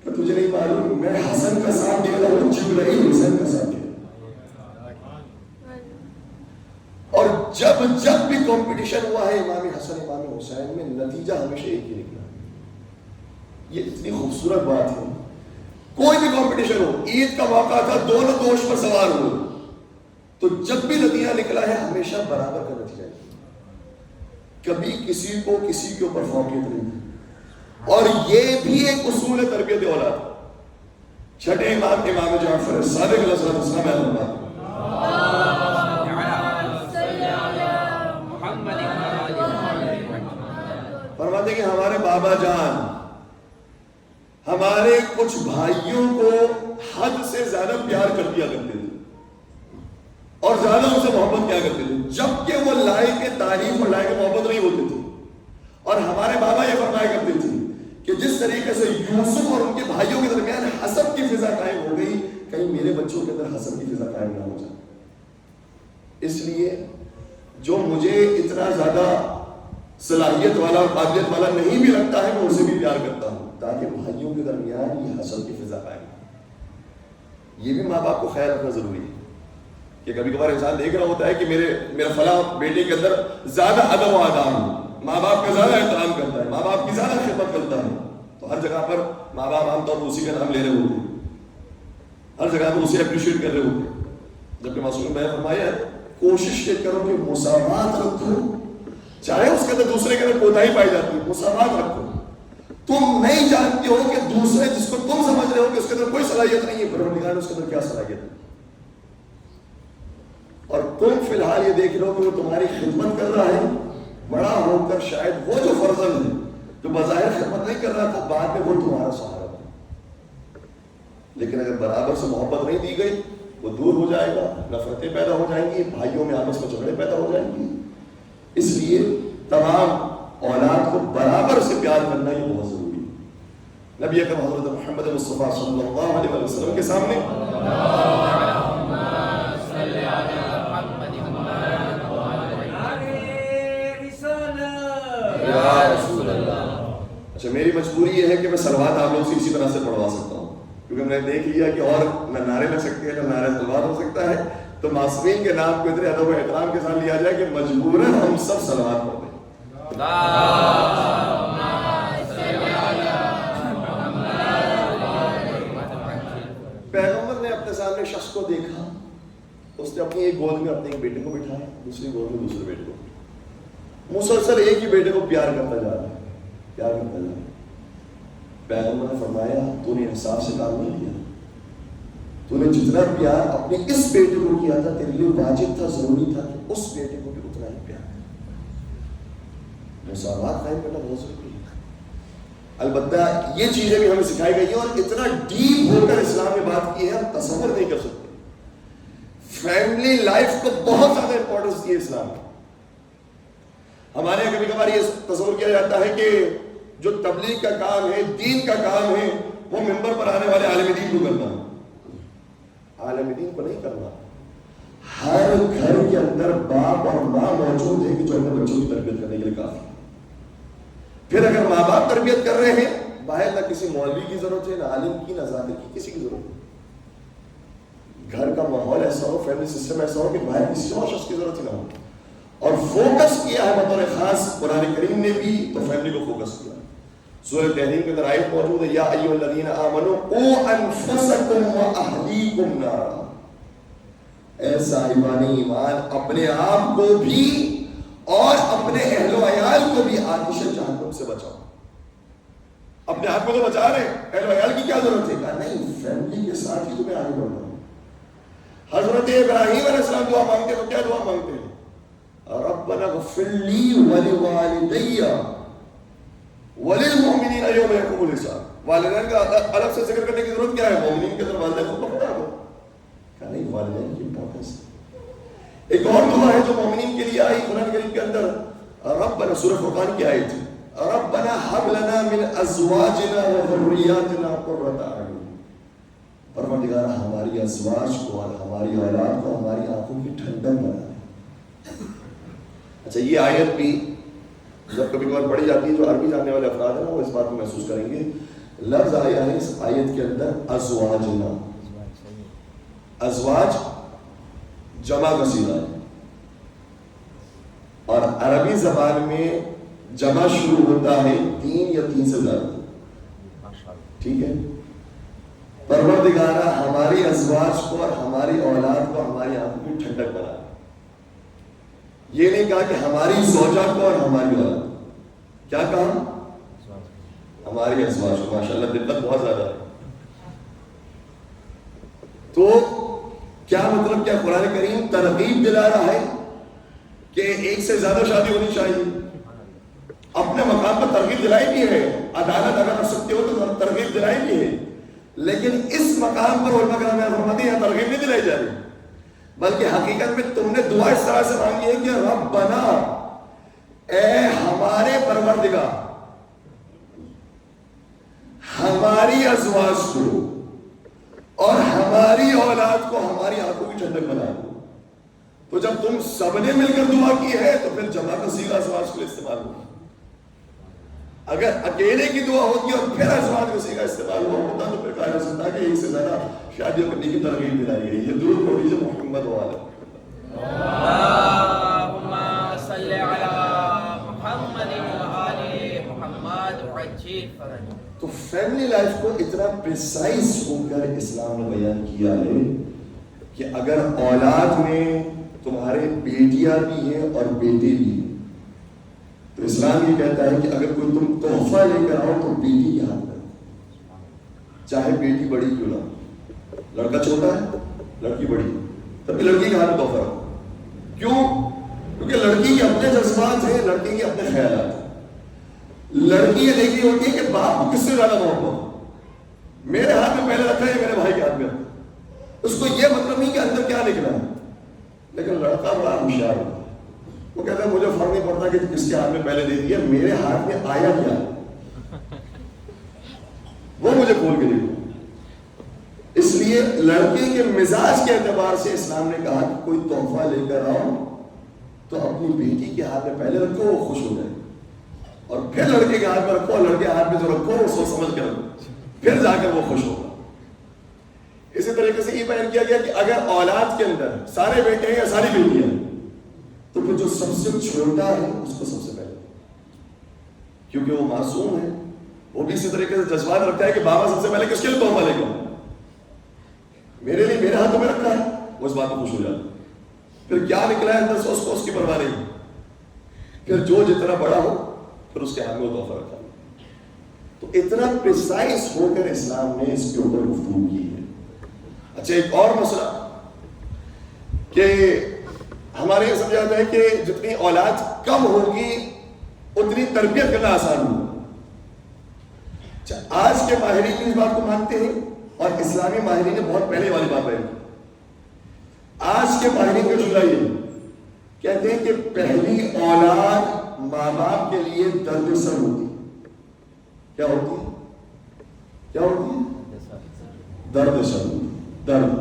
کہ تجھے نہیں معلوم میں حسن کا ساتھ دے رہا ہوں, جبرائیل حسین کا ساتھ دے رہا. اور جب بھی کمپٹیشن ہوا ہے امام حسن امام حسین میں, نتیجہ ہمیشہ ایک ہی نکلا. یہ اتنی خوبصورت بات ہے. کوئی بھی کمپٹیشن ہو, عید کا موقع تھا, دونوں دوش پر سوار ہوئے, تو جب بھی نتیجہ نکلا ہے ہمیشہ برابر کا نتیجہ ہے, کبھی کسی کو کسی کے اوپر فوقیت نہیں. اور یہ بھی ایک اصول تربیت اولاد. چھٹے امام امام جعفر صادق علیہ السلام فرماتے کہ ہمارے بابا جان ہمارے کچھ بھائیوں کو حد سے زیادہ پیار کر دیا کرتے تھے اور زیادہ ان سے محبت کیا کرتے تھے, جبکہ وہ لائق تعریف اور لائق محبت نہیں ہوتے تھے. اور ہمارے بابا یہ فرمایا کرتے تھے کہ جس طریقے سے یوسف اور ان کے بھائیوں کے درمیان حسد کی فضا قائم ہو گئی, کہیں میرے بچوں کے اندر حسد کی فضا قائم نہ ہو جائے. اس لیے جو مجھے اتنا زیادہ صلاحیت والا اور قابلیت والا نہیں بھی لگتا ہے, میں اسے بھی پیار کرتا ہوں تاکہ بھائیوں کے درمیان یہ حسد کی فضا قائم ہو. یہ بھی ماں باپ کو خیال رکھنا ضروری ہے کہ کبھی کبھار انسان دیکھ رہا ہوتا ہے کہ میرا فلاں بیٹے کے اندر زیادہ ادب و احترام ہے, ماں باپ کا زیادہ احترام کرتا ہے, ماں باپ کی زیادہ خدمت کرتا ہے, تو ہر جگہ پر ماں باپ عام طور پر اسی کا نام لے رہے ہوتے ہیں, ہر جگہ پر اسے اپریشیٹ کر رہے ہوتے ہیں. جبکہ معصوم نے فرمایا ہے کوشش یہ کرو کہ مساوات رکھو, چاہے اس کے اندر دوسرے کے اندر کوتاہی پائی جاتی ہے, مساوات رکھو. تم نہیں جانتے ہو کہ دوسرے جس کو تم سمجھ رہے ہو کہ اس کے اندر کوئی صلاحیت نہیں ہے, پروردگار نے اس کے اندر کیا صلاحیت ہے, اور تم فی الحال یہ دیکھ رہے ہو کہ وہ تمہاری خدمت کر رہا ہے, بڑا ہو کر شاید وہ جو فرزند ہے جو بظاہر خدمت نہیں کر رہا تھا, بعد میں وہ تمہارا سہارا تھا. لیکن اگر برابر سے محبت نہیں دی گئی, وہ دور ہو جائے گا, نفرتیں پیدا ہو جائیں گی, بھائیوں میں آپس میں جھگڑے پیدا ہو جائیں گی. اس لیے تمام اولاد کو برابر سے پیار کرنا یہ بہت ضروری ہے. نبی اکرم حضرت محمد مصطفیٰ صلی اللہ علیہ وسلم کے سامنے اچھا, میری مجبوری یہ ہے کہ میں سلوات آپ لوگ سے اسی طرح سے پڑھوا سکتا ہوں, کیونکہ میں نے دیکھ لیا کہ اور نہ نعرے لگ سکتے ہیں نہ نعرہ تلوار ہو سکتا ہے, تو معصومین کے نام کو اتنے ادب و احترام کے ساتھ لیا جائے کہ مجبوراً ہم سب صلوات پڑھ دیں. پیغمبر نے اپنے سامنے شخص کو دیکھا, اس نے اپنی ایک گود میں اپنے ایک بیٹے کو بٹھایا, دوسری گود میں دوسرے بیٹے کو, مسلسل ایک ہی بیٹے کو پیار کرتا جا رہا ہے, پیار کرتا جا رہا ہے. پیغمبر نے فرمایا تو نے انصاف سے کام نہیں کیا, تو نے جتنا پیار اپنے اس بیٹے کو کیا تھا تیرے لیے واجب تھا, ضروری تھا کہ اس بیٹے کو بھی اتنا ہی پیار کر. مساوات قائم کرنا بہت ضروری ہے. البتہ یہ چیزیں بھی ہمیں سکھائی گئی ہیں اور اتنا ڈیپ ہو کر اسلام نے بات کی ہے ہم تصور نہیں کر سکتے. فیملی لائف کو بہت زیادہ امپورٹنس دی ہے اسلام نے. ہمارے یہاں کبھی کبھار یہ تصور کیا جاتا ہے کہ جو تبلیغ کا کام ہے, دین کا کام ہے, وہ ممبر پر آنے والے عالم دین کو کرنا ہے. عالم دین کو نہیں کرنا. ہر گھر کے اندر باپ اور ماں موجود ہے کہ جو اپنے بچوں کی تربیت کرنے کے لیے کافی. پھر اگر ماں باپ تربیت کر رہے ہیں, باہر نہ کسی مولوی کی ضرورت ہے, نہ عالم کی, نہ ذاکر کی, کسی کی ضرورت ہے. گھر کا ماحول ایسا ہو, فیملی سسٹم ایسا ہو کہ باہر کسی اور شخص کی ضرورت ہی نہ ہو. اور فوکس کیا ہے بطور خاص قرآن کریم نے بھی تو فیملی کو فوکس کیا. سورہ تحریم کے اندر آیت موجود ہے, یا ایھا الذین آمنوا قوا انفسکم واہلیکم نارا, اے صاحبان ایمان اپنے آپ کو بھی اور اپنے اہل و عیال کو بھی آتش جہنم سے بچاؤ. اپنے آپ کو تو بچا رہے, اہل و عیال کی کیا ضرورت ہے؟ کہا نہیں, فیملی کے ساتھ ہی تمہیں آگے بڑھنا ہے. حضرت ابراہیم علیہ السلام دعا مانگتے تو کیا دعا مانگتے ہیں؟ ربنا اغفر لی ولوالدی وللمؤمنین یوم یقوم الحساب. والدین کا الگ سے ذکر کرنے کی ضرورت کیا ہے؟ مومنین کے اندر والدین کو بتا دو. کہا نہیں, والدین کی امپورٹنس. ایک اور دعا ہے جو مومنین کے لیے آئی قرآن کریم کے اندر, ربنا, سورہ فرقان کی آیت ہے, ربنا هب لنا من ازواجنا وذرياتنا قرۃ اعین. پروردگار ہماری ازواج کو اور ہماری اولاد کو ہماری آنکھوں کی ٹھنڈک بنا دے. اچھا, یہ آیت بھی جب کبھی کبھار پڑھی جاتی ہے جو عربی جاننے والے افراد ہیں نا وہ اس بات کو محسوس کریں گے. لفظ آیا ہے اس آیت کے اندر ازواجنا. ازواج جمع کا صیغہ ہے اور عربی زبان میں جمع شروع ہوتا ہے 3 یا 3 سے زیادہ. ٹھیک ہے, پروردگارہ ہماری ازواج کو اور ہماری اولاد کو ہماری آنکھوں کی ٹھنڈک بنا. یہ نہیں کہا کہ ہماری زوجہ کو اور ہماری اولاد, کیا کہا؟ ہماری ازواج کو. ماشاءاللہ دقت بہت زیادہ ہے. تو کیا مطلب, کیا قرآن کریم ترغیب دلا رہا ہے کہ ایک سے زیادہ شادی ہونی چاہیے؟ اپنے مقام پر ترغیب دلائی بھی ہے, عدالت اگر کر سکتے ہو تو ترغیب دلائی بھی ہے, لیکن اس مقام پر علماء کرام نے فرمایا یہاں ترغیب نہیں دلائی جا رہی, بلکہ حقیقت میں تم نے دعا اس طرح سے مانگی ہے کہ ربنا, اے ہمارے پروردگار, ہماری ازواج کو اور ہماری اولاد کو ہماری آنکھوں کی ٹھنڈک بنا دو. تو جب تم سب نے مل کر دعا کی ہے تو پھر جمع کا صیغہ ازواج کو استعمال ہوگا. اگر اکیلے کی دعا ہوتی اور پھر ازواج کا صیغہ استعمال ہوا ہوتا تو پھر کہا جا سکتا کہ ایک سے زیادہ شادیوں کرنے کی ترغیب دلائی گئی. یہ درود پڑھ لیجیے محمد والا. اللهم صل على محمد وآل محمد وعجل فرجهم. تو فیملی لائف کو اتنا پریسائز ہو کر اسلام نے بیان کیا ہے کہ اگر اولاد میں تمہارے بیٹیاں بھی ہیں اور بیٹے بھی ہیں تو اسلام یہ کہتا ہے کہ اگر کوئی تم تحفہ لے کر آؤ تو بیٹی کے ہاتھ میں, چاہے بیٹی بڑی کیوں نہ. لڑکا چھوٹا ہے, لڑکی بڑی, تب بھی لڑکی کے ہاتھ میں تحفہ رکھو. کیوں؟ کیونکہ لڑکی کے اپنے جذبات ہیں, لڑکی کے اپنے خیالات ہیں. لڑکی یہ دیکھ رہی ہوتی ہے کہ باپ کو کس سے زیادہ محبت, میرے ہاتھ میں پہلے رکھا ہے میرے بھائی کے ہاتھ میں. اس کو یہ مطلب نہیں کہ اندر کیا نکلا ہے. لیکن لڑکا بڑا ہوشیار ہوتا ہے, وہ کہتا ہے مجھے فرق نہیں پڑتا کہ کس کے ہاتھ میں پہلے دے دیا, میرے ہاتھ میں آیا کیا وہ مجھے کھول کے دیکھو. اس لیے لڑکے کے مزاج کے اعتبار سے اسلام نے کہا کہ کوئی تحفہ لے کر آؤ تو اپنی بیٹی کے ہاتھ میں پہلے رکھو, وہ خوش ہو جائے, اور پھر لڑکے کے ہاتھ میں رکھو, اور لڑکے ہاتھ میں جو رکھو وہ سوچ سمجھ کے رکھو, پھر جا کر وہ خوش ہوگا. اسی طریقے سے یہ بیان کیا گیا کہ اگر اولاد کے اندر سارے بیٹے ہیں یا ساری بیٹیاں ہیں تو پھر جو سب سے چھوٹا ہے اس کو سب سے پہلے، کیونکہ وہ معصوم ہے، وہ بھی اسی طریقے سے جذبات رکھتا ہے کہ بابا سب سے پہلے کس کے لیے تحفہ لے گا، میرے لیے میرے ہاتھوں میں رکھا ہے، وہ اس بات کو خوش ہو جاتا ہے. پھر کیا نکلا ہے اندر سے اس کو اس کی پرواہ نہیں، پھر جو جتنا بڑا ہو پھر اس کے ہاتھ میں وہ تحفہ رکھا. تو اتنا پریسائز ہو کر اسلام نے اس کے اوپر گفتگو کی ہے. اچھا ایک اور مسئلہ کہ ہمارے یہ سمجھا جاتا ہے کہ جتنی اولاد کم ہوگی اتنی تربیت کرنا آسان ہوگا. آج کے ماہرین بھی اس بات کو مانتے ہیں اور اسلامی ماہرین نے بہت پہلے والی بات بیان کی. آج کے ماہرین کا جملہ یہ کہتے ہیں کہ پہلی اولاد ماں باپ کے لیے درد سر ہوتی ہے. کیا ہوتی ہے؟ کیا ہوتی ہے؟ درد سر ہوتی ہے. درد،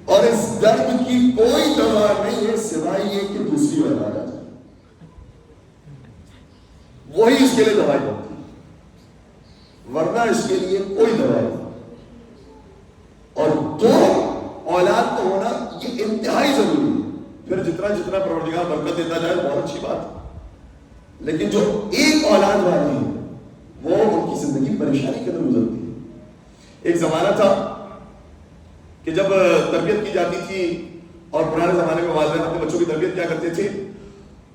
اور اس درد کی کوئی دوا نہیں ہے سوائے یہ کہ دوسری اولاد آ جائے، وہی اس کے لیے دوائی ہوتی ہے، ورنہ اس کے لیے کوئی دوائی نہیں. اور دو اولاد کا ہونا یہ انتہائی ضروری ہے. پھر جتنا جتنا پروردگار برکت دیتا جائے بہت اچھی بات ہے، لیکن جو ایک اولاد والی ہے وہ ان کی زندگی پریشانی کے اندر گزرتی ہے. ایک زمانہ تھا کہ جب تربیت کی جاتی تھی اور پرانے زمانے میں والدین اپنے بچوں کی تربیت کیا کرتے تھے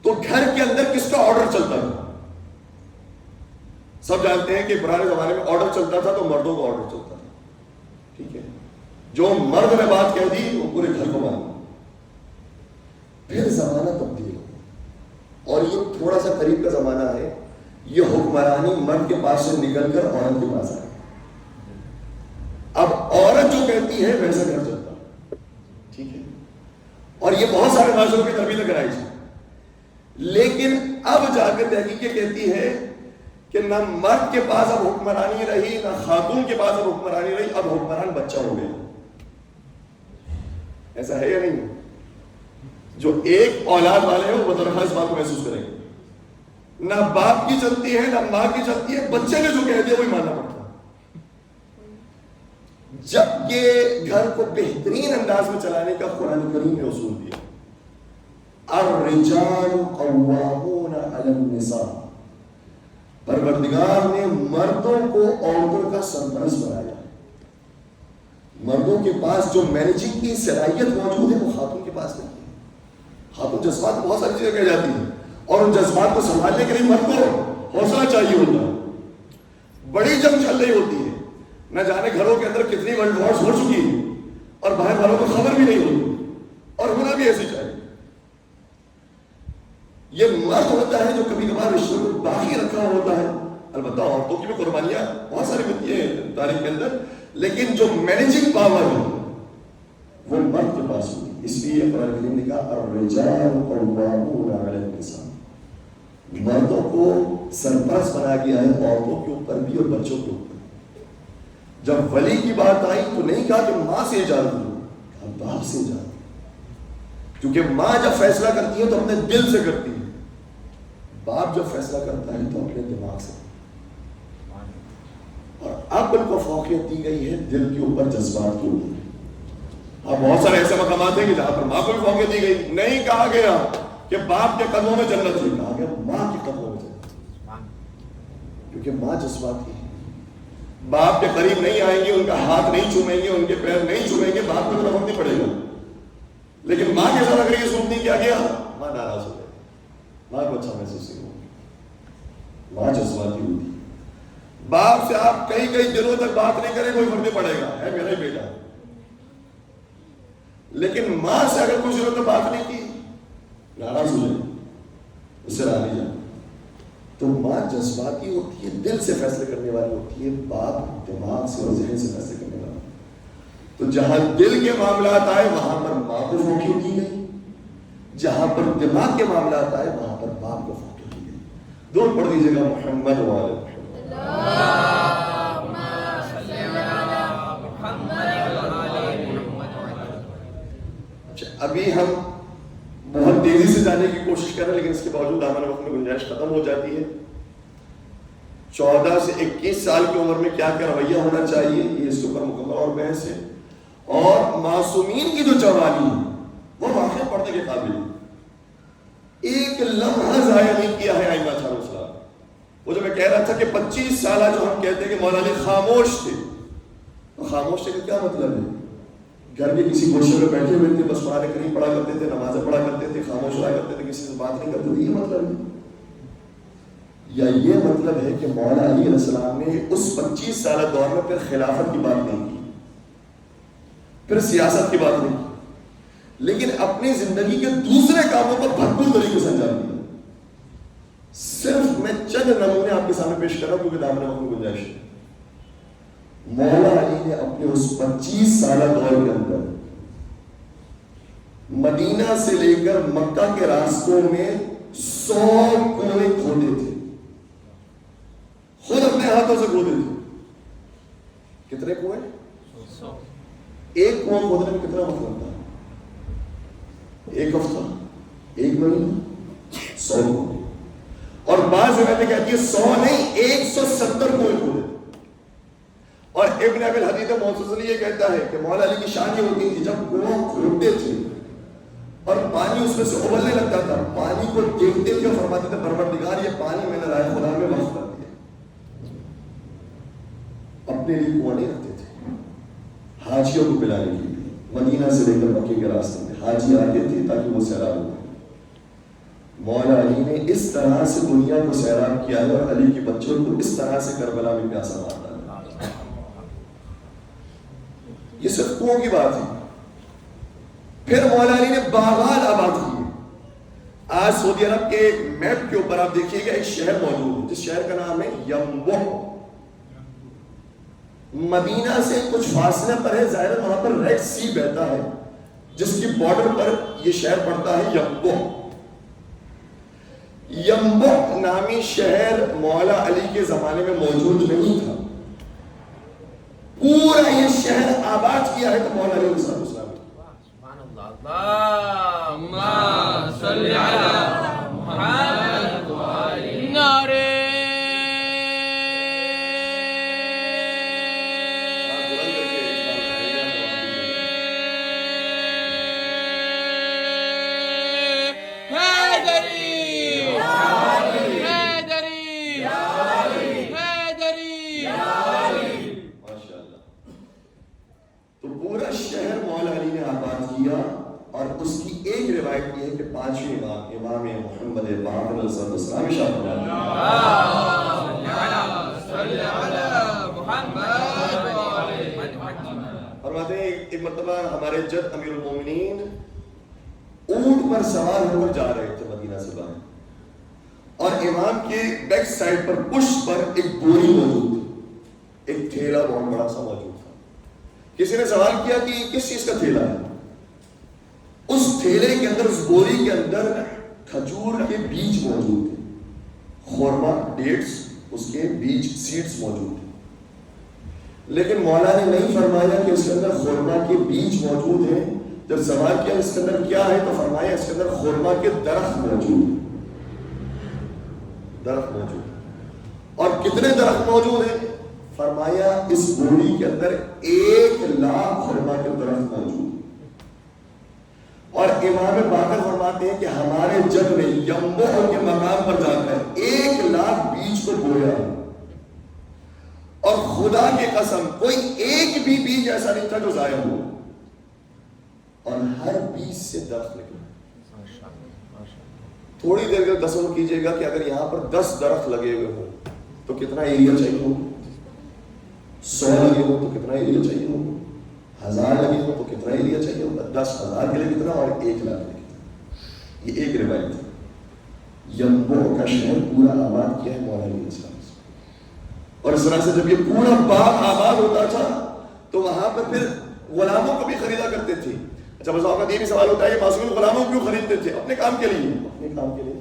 تو گھر کے اندر کس کا آرڈر چلتا تھا؟ سب جانتے ہیں کہ پرانے زمانے میں آرڈر چلتا تھا تو مردوں کا آرڈر چلتا تھا. ٹھیک ہے، جو مرد نے بات کہہ دی وہ پورے گھر کو مانا. پھر زمانہ تبدیل ہو اور یہ تھوڑا سا قریب کا زمانہ ہے، یہ حکمرانی مرد کے پاس سے نکل کر عورت کے پاس آئے. اب عورت جو کہتی ہے ویسا گھر چلتا. ٹھیک ہے، اور یہ بہت سارے معاشروں کی تربیت کرائی تھی. لیکن اب جا کر تحقیقیں کہتی ہے کہ نہ مرد کے پاس اب حکمرانی رہی، نہ خاتون کے پاس اب حکمرانی رہی، اب حکمران بچہ ہو گیا. ایسا ہے یا نہیں؟ جو ایک اولاد والے ہیں وہ بطور اس بات کو محسوس کریں گے. نہ باپ کی چلتی ہے نہ ماں کی چلتی ہے، بچے نے جو کہہ دیا وہی ماننا پڑتا ہے. جبکہ گھر کو بہترین انداز میں چلانے کا قرآن کریم نے اصول دیا. الرجال قوامون علی النساء، پروردگار نے مردوں کو عورتوں کا سرپرست بنایا. مردوں کے پاس جو مینیجنگ کی صلاحیت موجود ہے وہ خاتون کے پاس نہیں ہے. خاتون جذبات بہت ساری چیزیں کہہ جاتی ہیں اور ان جذبات کو سنبھالنے کے لیے مرد کو حوصلہ چاہیے ہوتا ہے. بڑی جنگ چل رہی ہوتی ہے، نہ جانے گھروں کے اندر کتنی ورلڈ وارز ہو چکی ہیں اور باہر والوں کو خبر بھی نہیں ہوتی، اور ہونا بھی ایسی چاہیے. یہ مرد ہوتا ہے جو کبھی کبھار رشتوں کو باقی رکھا ہوتا ہے. البتہ عورتوں کی بھی قربانیاں بہت ساری ہوتی ہیں تاریخ کے اندر، لیکن جو مینیجنگ پاور ہے وہ مرد کے پاس ہوتی ہے. اس لیے قرآن کریم نے کہا الرجال قوامون علی النساء، مردوں کو سرپرست بنا گیا ہے عورتوں کے اوپر بھی اور بچوں کے اوپر. جب ولی کی بات آئی تو نہیں کہا کہ ماں سے اجازت دو، کہا باپ سے اجازت دو. کیونکہ ماں جب فیصلہ کرتی ہے تو اپنے دل سے کرتی ہے، باپ جب فیصلہ کرتا ہے تو اپنے دماغ سے. اور عقل کو فوقیت دی گئی ہے دل کے اوپر، جذبات کے اوپر. اب بہت سارے ایسے مقامات ہیں کہ جہاں پر ماں کو بھی فوقیت دی گئی. نہیں کہا گیا کہ باپ کے قدموں میں جنت ہے، کہا گیا ماں کے قدموں میں جنت، کیونکہ ماں جذبات کی ہے. باپ کے قریب نہیں آئیں گے، ان کا ہاتھ نہیں چومیں گے، ان کے پیر نہیں چومیں گے، باپ کو تو وقت نہیں پڑے گا. لیکن ماں کے ساتھ اگر یہ سلوک نہیں کیا گیا ماں ناراض ہو جائے گی، ماں کو اچھا محسوس نہیں ہوگا. ماں جذباتی ہوتی ہے. باپ سے آپ کئی کئی دنوں تک بات نہیں کریں کوئی فرق نہیں پڑے گا، ہے میرا ہی بیٹا. لیکن ماں سے اگر کچھ دنوں تک بات نہیں کی ناراض ہو جائے، اس سے راضی جائے. تو ماں جذباتی ہوتی ہے، دل سے فیصلے کرنے والی ہوتی ہے، باپ دماغ سے اور ذہن سے فیصلے کرنے والا. تو جہاں دل کے معاملات آئے وہاں پر ماں کو فوقیت دی گئی، جہاں پر دماغ کے معاملات آئے وہاں پر باپ کو فوقیت دی گئی. دور پڑھ دیجیے گا محمد والے ابھی ہم بہت تیزی سے جانے کی کوشش کر رہے ہیں، لیکن اس کے باوجود ہمارے وقت میں گنجائش ختم ہو جاتی ہے. 14 سے 21 سال کی عمر میں کیا کیا رویہ ہونا چاہیے یہ اس کے اوپر مکمل اور بحث ہے. اور معصومین کی جو جوانی ہے وہ واقعی پڑھنے کے قابل ہے. ایک لمحہ ضائع نہیں کیا ہے ائمہ چاروں اسلام. وہ جو میں کہہ رہا تھا کہ 25 سالہ جو ہم کہتے ہیں کہ مولا علی خاموش تھے، تو خاموش تھے کا کیا مطلب ہے؟ گھر کے کسی گوشے میں بیٹھے ہوئے تھے، بس قرآن کریم پڑھا کرتے تھے، نمازیں پڑھا کرتے تھے، خاموش رہا کرتے تھے، کسی سے بات نہیں کرتے تھے، یہ مطلب ہے؟ یا یہ مطلب ہے کہ مولا علی علیہ السلام نے اس 25 سالہ دور میں پھر خلافت کی بات نہیں کی، پھر سیاست کی بات نہیں کی، لیکن اپنی زندگی کے دوسرے کاموں کو بھرپور طریقے سے انجام دیا؟ صرف میں چند نمونے آپ کے سامنے پیش کر رہا ہوں کیونکہ دامن وقت میں گنجائش ہے. مولا علی نے اپنے اس 25 سالہ دور کے اندر مدینہ سے لے کر مکہ کے راستوں میں 100 کنویں کھودے تھے، خود اپنے ہاتھوں سے کھودے تھے. کتنے کنویں؟ 100. ایک کنواں کھودنے میں کتنا وقت لگتا ہے؟ ایک ہفتہ، ایک مہینہ، 100 کنویں. اور بعض روایتیں کہتی ہے 100 نہیں 170 کنویں کھودے. اور ابن ابی الحدیث موصلی یہ کہتا ہے کہ مولا علی کی شان یہ ہوتی تھی جب کنواں کھودتے تھے اور پانی اس میں سے ابلنے لگتا تھا، پانی کو دیکھتے تھے اور فرماتے تھے پروردگار یہ پانی میں نے رائے خدا میں وقف کر دیا. اپنے لیے کنواں نہیں رکھتے تھے، حاجیوں کو پلانے کے لیے. مدینہ سے لے کر مکے کے راستے میں حاجی آتے تھے تاکہ وہ سیراب ہو. مولا علی نے اس طرح سے دنیا کو سیراب کیا ہے اور علی کے بچوں کو اس طرح سے کربلا میں پیاسا مارا. یہ صرف کنووں کی بات ہے. پھر مولا علی نے باغات آباد کیے. آج سعودی عرب کے میپ کے اوپر آپ دیکھیے گا ایک شہر موجود ہے جس شہر کا نام ہے ینبوع. مدینہ سے کچھ فاصلے پر ہے، ظاہر وہاں پر ریڈ سی بہتا ہے جس کی بارڈر پر یہ شہر پڑتا ہے ینبوع. ینبوع نامی شہر مولا علی کے زمانے میں موجود نہیں تھا. پورا یہ شہر آباد کیا ہے تو مولا علیہ السلام. اللہم صلی علی محمد وعلی نعرے اور اس کی ایک روایت یہ ہے کہ 5ویں امام محمد باقر صلی اللہ علیہ وسلم فرماتے ہیں ایک مرتبہ ہمارے جد امیر المومنین اونٹ پر سوار ہو کر جا رہے تھے مدینہ سے باہر، اور امام کے بیک سائڈ پر پشت پر ایک بوری موجود تھی، ایک تھیلا بہت بڑا سا موجود تھا. کسی نے سوال کیا کہ کس چیز کا تھیلا ہے؟ اس تھیلے کے اندر، اس بوری کے اندر کھجور کے بیج موجود تھے، خورما ڈیٹس، اس کے بیج سیڈز موجود تھے. لیکن مولا نے نہیں فرمایا کہ اس کے اندر خورما کے بیج موجود ہیں. جب سوال کیا اس کے اندر کیا ہے تو فرمایا اس کے اندر خورما کے درخت موجود ہیں. درخت موجود. اور کتنے درخت موجود ہیں؟ فرمایا اس بوری کے اندر 1,00,000 خورما کے درخت موجود. اور امام باقر فرماتے ہیں کہ ہمارے جد میں ینبوع کے مقام پر جا کر 1,00,000 بیج کو بویا، اور خدا کی قسم کوئی ایک بھی بیج ایسا نہیں تھا جو ضائع ہو، اور ہر بیج سے درخت نکلا. تھوڑی دیر کے تصور کیجئے گا کہ اگر یہاں پر 10 درخت لگے ہوئے ہوں تو کتنا ایریا چاہیے ہو، 100 لگے ہوں تو کتنا ایریا چاہیے ہو، 1000 لگے ہوں تو کتنا ایریا چاہیے ہوگا، 10,000 کے لیے کتنا اور 1,00,000 کے لیے کتنا. یہ ایک روایت ہے. ینبوع کا شہر پورا آباد کیا ہے مولا علیہ السلام. اور اس طرح سے جب یہ پورا باغ آباد ہوتا تھا تو وہاں پر پھر غلاموں کو بھی خریدا کرتے تھے. اچھا بس آپ کا یہ بھی سوال ہوتا ہے کہ معصومین غلاموں کیوں خریدتے تھے؟ اپنے کام کے لیے. اپنے کام کے لیے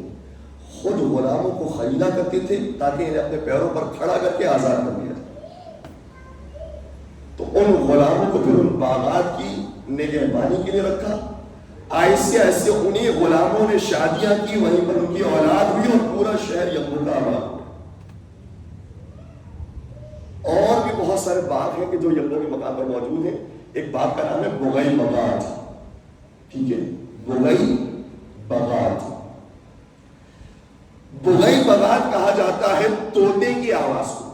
خود غلاموں کو خریدا کرتے تھے تاکہ انہیں اپنے پیروں پر کھڑا کر کے آزاد کر دیا جائے. تو ان غلاموں کو پھر ان باغات کی نگہبانی کے لیے رکھا. ایسے ایسے انہیں غلاموں نے شادیاں کی، وہیں پر ان کی اولاد ہوئی اور پورا شہر ینبوع کا آباد. اور بھی بہت سارے باغ ہیں کہ جو ینبوع کے مقام پر موجود ہیں. ایک باغ کا نام ہے بغی بغات، ٹھیک ہے، بغی بغات. بغی بغات کہا جاتا ہے طوطے کی آواز کو.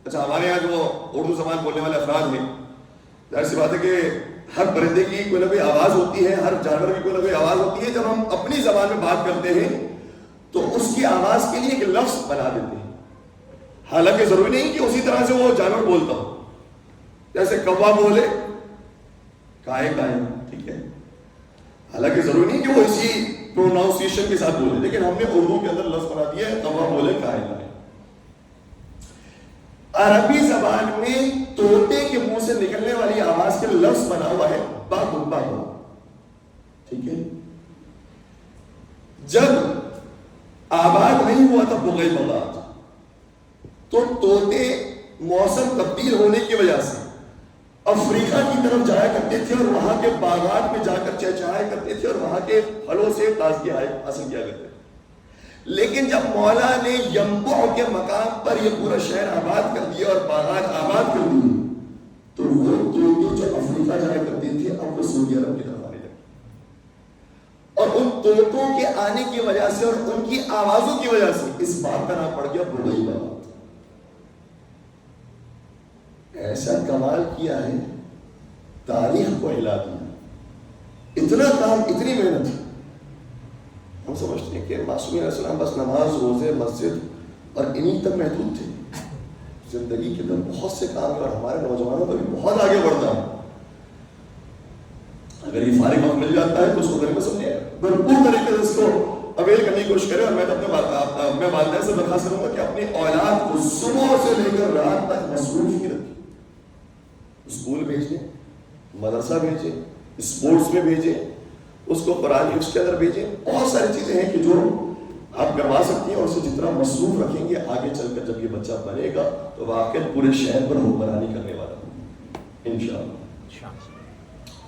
اچھا ہمارے یہاں جو اردو زبان بولنے والے افراد ہیں، ظاہر سی بات ہے کہ ہر پرندے کی کوئی نہ کوئی آواز ہوتی ہے، ہر جانور کی کوئی نہ کوئی آواز ہوتی ہے. جب ہم اپنی زبان میں بات کرتے ہیں تو اس کی آواز کے لیے ایک لفظ بنا دیتے ہیں، حالانکہ ضروری نہیں کہ اسی طرح سے وہ جانور بولتا ہو. جیسے کوا بولے کائے کائے، ٹھیک ہے، حالانکہ ضروری نہیں کہ وہ اسی پروناؤنسیشن کے ساتھ بولے، لیکن ہم نے اردو کے اندر لفظ بنا دیا ہے کوا بولے کائے کائے. عربی زبان میں طوطے کے منہ سے نکلنے والی آواز کے لفظ بنا ہوا ہے باب باب، ٹھیک ہے. جب آباد نہیں ہوا تھا بغی بغات تو طوطے موسم تبدیل ہونے کی وجہ سے افریقہ کی طرف جایا کرتے تھے اور وہاں کے باغات میں جا کر چہچہایا کرتے تھے اور وہاں کے پھلوں سے تازگی حاصل کیا کرتے تھے. لیکن جب مولا نے ینبوع کے مقام پر یہ پورا شہر آباد کر دیا اور باغات آباد کر دیے تو وہ طوطے جو افریقہ جایا کرتے تھے اب وہ سعودی عرب کی طرف آنے لگے. اور ان طوطوں کے آنے کی وجہ سے اور ان کی آوازوں کی وجہ سے اس بات کا نام پڑ گیا بغی بغات. ایسا کمال کیا ہے، تاریخ کو ہلا دیا. اتنا کام، اتنی محنت. ہم سمجھتے ہیں کہ معصومین علیہ السلام بس نماز، روزے، مسجد اور انہی تک محدود تھے. زندگی کے اندر بہت سے کام ہیں اور ہمارے نوجوانوں کو بھی بہت آگے بڑھنا ہے. اگر یہ فارغ وقت مل جاتا ہے تو اس کو غنیمت سمجھے، بھرپور طریقے سے اس کو اویل کرنے کی کوشش کریں. اور میں والدین سے درخواست کروں گا کہ اپنی اولاد کو صبح سے لے کر رات تک مصروف ہی رکھیں. اسکول بھیجیں، مدرسہ بھیجیں، اسپورٹس میں بھیجیں، اس کو قرآن حفظ کے اندر بھیجیں. بہت ساری چیزیں ہیں کہ جو آپ کروا سکتی ہیں اور اسے جتنا مصروف رکھیں گے آگے چل کر جب یہ بچہ بنے گا تو واقعی پورے شہر پر حکمرانی کرنے والا ہے انشاءاللہ.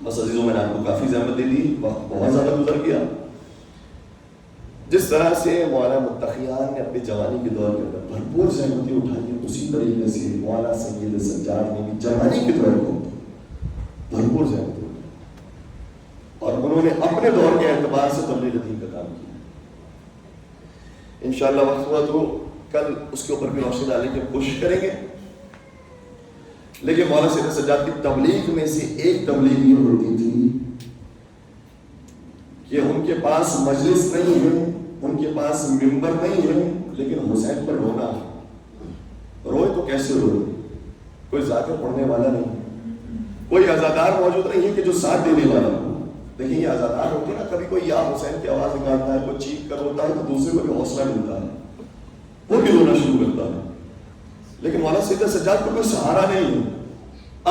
بس عزیزوں میں نے آپ کو کافی زحمت دے دی، وقت بہت زیادہ گزر گیا. جس طرح سے مولانا متقیان نے اپنی جوانی کے دور کے اندر بھرپور زحمتیں اٹھائی، اسی طریقے سے مولانا سید سجاد نے بھی جوانی کے دور کو بھرپور زحمتیں اٹھائی اور انہوں نے اپنے دور کے اعتبار سے تبلیغ دین کا کام کیا. انشاءاللہ وقت ہوا تو کل اس کے اوپر بھی روشنی ڈالنے کی کوشش کریں گے. لیکن مولانا سید سجاد کی تبلیغ میں سے ایک تبلیغ یہ ہوتی تھی کہ ان کے پاس مجلس نہیں ہے، ان کے پاس ممبر نہیں ہے، لیکن حسین پر رونا ہے. روئے تو کیسے روئے؟ کوئی ذاکر پڑھنے والا نہیں، کوئی عزادار موجود نہیں ہے کہ جو ساتھ دینے والا ہو. دیکھیں یہ عزادار ہوتے ہیں نا، کبھی کوئی یا حسین کی آواز نکالتا ہے، کوئی چیخ کر روتا ہے تو دوسرے کو بھی حوصلہ ملتا ہے، وہ بھی رونا شروع کرتا ہے. لیکن مولانا سید سجاد کو کوئی سہارا نہیں ہے،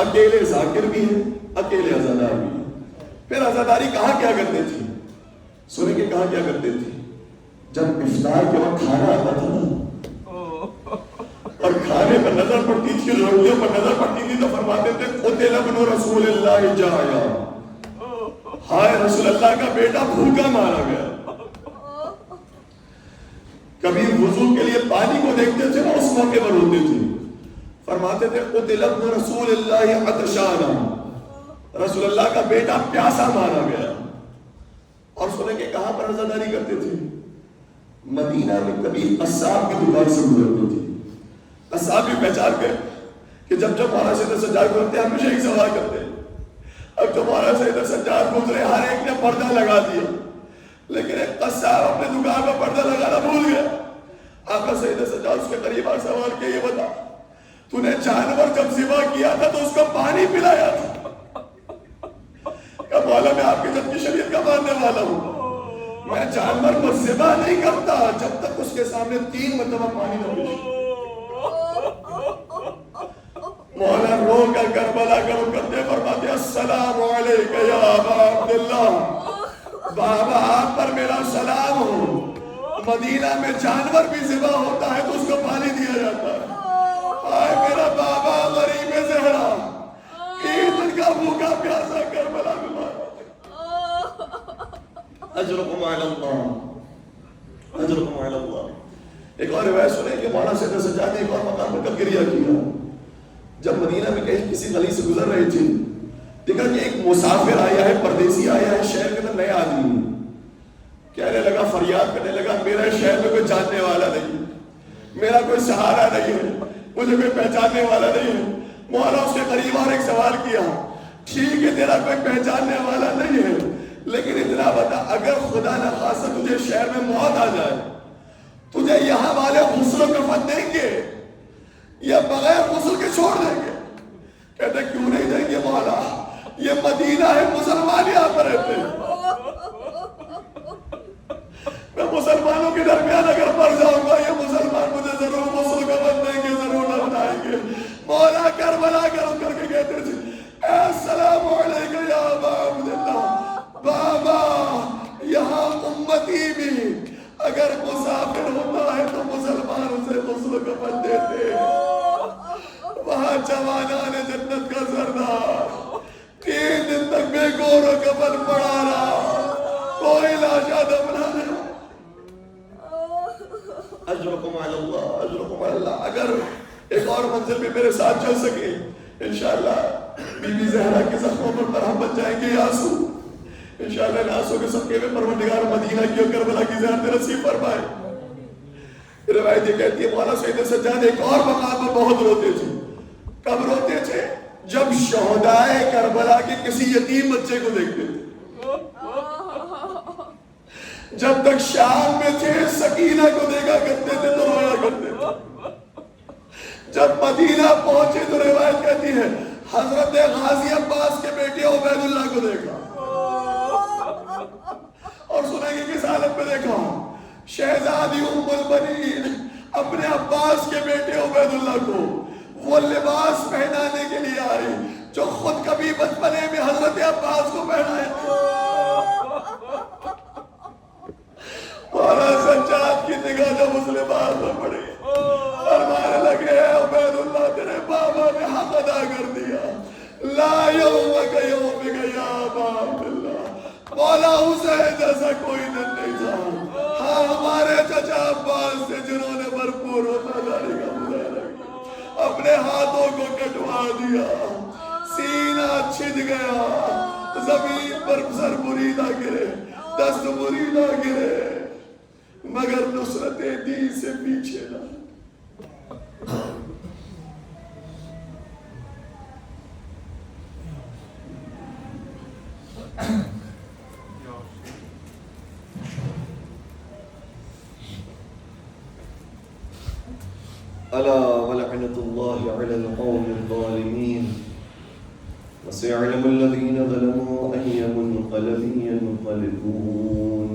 اکیلے ذاکر بھی ہیں، اکیلے عزادار بھی ہیں. پھر عزاداری کہاں کیا کرتے تھے؟ سنیں کہ کہاں کیا کرتے تھے؟ جب افطار کے وقت کھانا آتا تھا نا اور کھانے پر نظر پڑتی تھی، روٹیوں پر نظر پڑتی تھی تو فرماتے تھے قتل ابن رسول اللہ جایا، ہائے رسول اللہ کا بیٹا بھوکا مارا گیا. کبھی وضو کے لیے پانی کو دیکھتے تھے نا اس موقع پر روتے تھے، فرماتے تھے قتل ابن رسول اللہ عطشانا، رسول اللہ کا بیٹا پیاسا مارا گیا. اور سنیں کہ کہاں پر عزاداری کرتے تھے؟ مدینہ میں کبھی قصاب کی دکان سے گزرتے تھے. قصاب بھی پہچان گئے کہ جب مولانا سید سجاد گزرتے ہمیشہ ایک سوال کرتے ہیں. اب جو مولانا سید سجاد گزرے ہر ایک نے پردہ لگا دیا، لیکن ایک قصاب اپنے دکان میں پردہ لگانا بھول گیا. آقا سید سجاد اس کے قریب آ سوال کیا، یہ بتا تو نے جانور جب ذبح کیا تھا تو اس کو پانی پلایا تھا؟ کہ مولا میں آپ کی جب کی شریعت کا ماننے والا ہوں، میں جانور کو ذبح نہیں کرتا جب تک اس کے سامنے 3 مرتبہ پانی نہ پیش. مولا رو کر کربلا کا رخ کرتے فرماتے السلام علیکہ یا ابا عبداللہ، بابا آپ پر میرا سلام ہو. مدینہ میں جانور بھی ذبح ہوتا ہے تو اس کو پانی دیا جاتا ہے. آئے میرا بابا غریب زہرا 3 دن کا بھوکا پیاسا کربلا میں مارا. اجرکم علی اللہ، اجرکم علی اللہ. ایک اور روایت سنیں کہ مولانا سید سجاد نے ایک اور مقام پر کب گریہ کیا. جب مدینہ میں کہیں کسی گلی سے گزر رہے تھے دیکھا کہ ایک مسافر آیا ہے، پردیسی آیا ہے شہر کے اندر، نیا آدمی کہنے لگا، فریاد کرنے لگا، میرا شہر میں کوئی جاننے والا نہیں، میرا کوئی سہارا نہیں ہے، مجھے کوئی پہچاننے والا نہیں ہے۔ مولا اس کے قریب اور ایک سوال کیا، ٹھیک ہے تیرا کوئی پہچاننے والا نہیں ہے، لیکن اتنا بتا، اگر خدا نخواستہ تجھے شہر میں موت آ جائے، تجھے یہاں والے غسل و کفن دیں گے یا بغیر غسل کے چھوڑ دیں گے؟ کہتے کیوں نہیں دیں گے مولا، یہ مدینہ ہے، مسلمان یہاں پر رہتے ہیں، میں مسلمانوں کے درمیان اگر مر جاؤں گا، یہ مسلمان مجھے ضرور غسل و کفن دیں گے، ضرور لوٹائیں گے۔ مولا کربلا کر کے کہتے تھے، السلام علیکم یا ابا عبداللہ، بابا یہاں امتی بھی اگر مسافر ہوتا ہے تو مسلمان اسے غسل و کفن دیتے ہیں۔ وہاں جوانان جنت کا سردار 3 دن تک بے گور و کفن پڑا رہا، کوئی لاشا دفنا نہیں۔ اجرکم علی اللہ، اجرکم علی اللہ۔ اگر ایک اور منزل بھی میرے ساتھ چل سکے انشاءاللہ، بی بی زہرا کے زخموں پر مرہم بن جائیں گے یہ آنسو، انشاءاللہ ان آنسو کے صدقے میں پروردگار مدینہ کی اور کربلا کی زیارت نصیب فرمائے۔ روایت یہ کہتی ہے مولا سید سجاد ایک اور مقام پر بہت روتے تھے۔ کب روتے تھے؟ جب شہدائے کربلا کے کسی یتیم بچے کو دیکھتے تھے۔ جب تک شام میں تھے سکینہ کو دیکھا کرتے تھے تو رویا کرتے تھے۔ جب مدینہ پہنچے تو روایت کہتی ہے حضرت غازی عباس کے بیٹے عبید اللہ کو دیکھا، اور سنیں گے کس حالت میں دیکھا، شہزادی ام البنین اپنے عباس کے بیٹے عبید اللہ کو وہ لباس پہنانے کے لیے آئی جو خود کبھی بچپنے میں حضرت عباس کو پہنائے تھے۔ مولا سجاد کی نگاہ جب اس لباس میں پڑی، فرمانے لگے عبید اللہ تیرے بابا نے حق ادا کر دیا، لا یومک یومک یا ابا عبداللہ، مولا حسین جیسا کوئی دن نہیں تھا۔ ہاں ہمارے چچا عباس سے جنہوں نے بھرپور وفاداری کا مظاہرہ کیا، اپنے ہاتھوں کو کٹوا دیا، سینہ چھد گیا، زمین پر سر بریدہ گرے، دست بریدہ گرے، مگر نصرت دین سے پیچھے نہ۔ الا ولعنۃ اللہ علی القوم الظالمین وسيعلم الذين ظلموا أي منقلب ينقلبون۔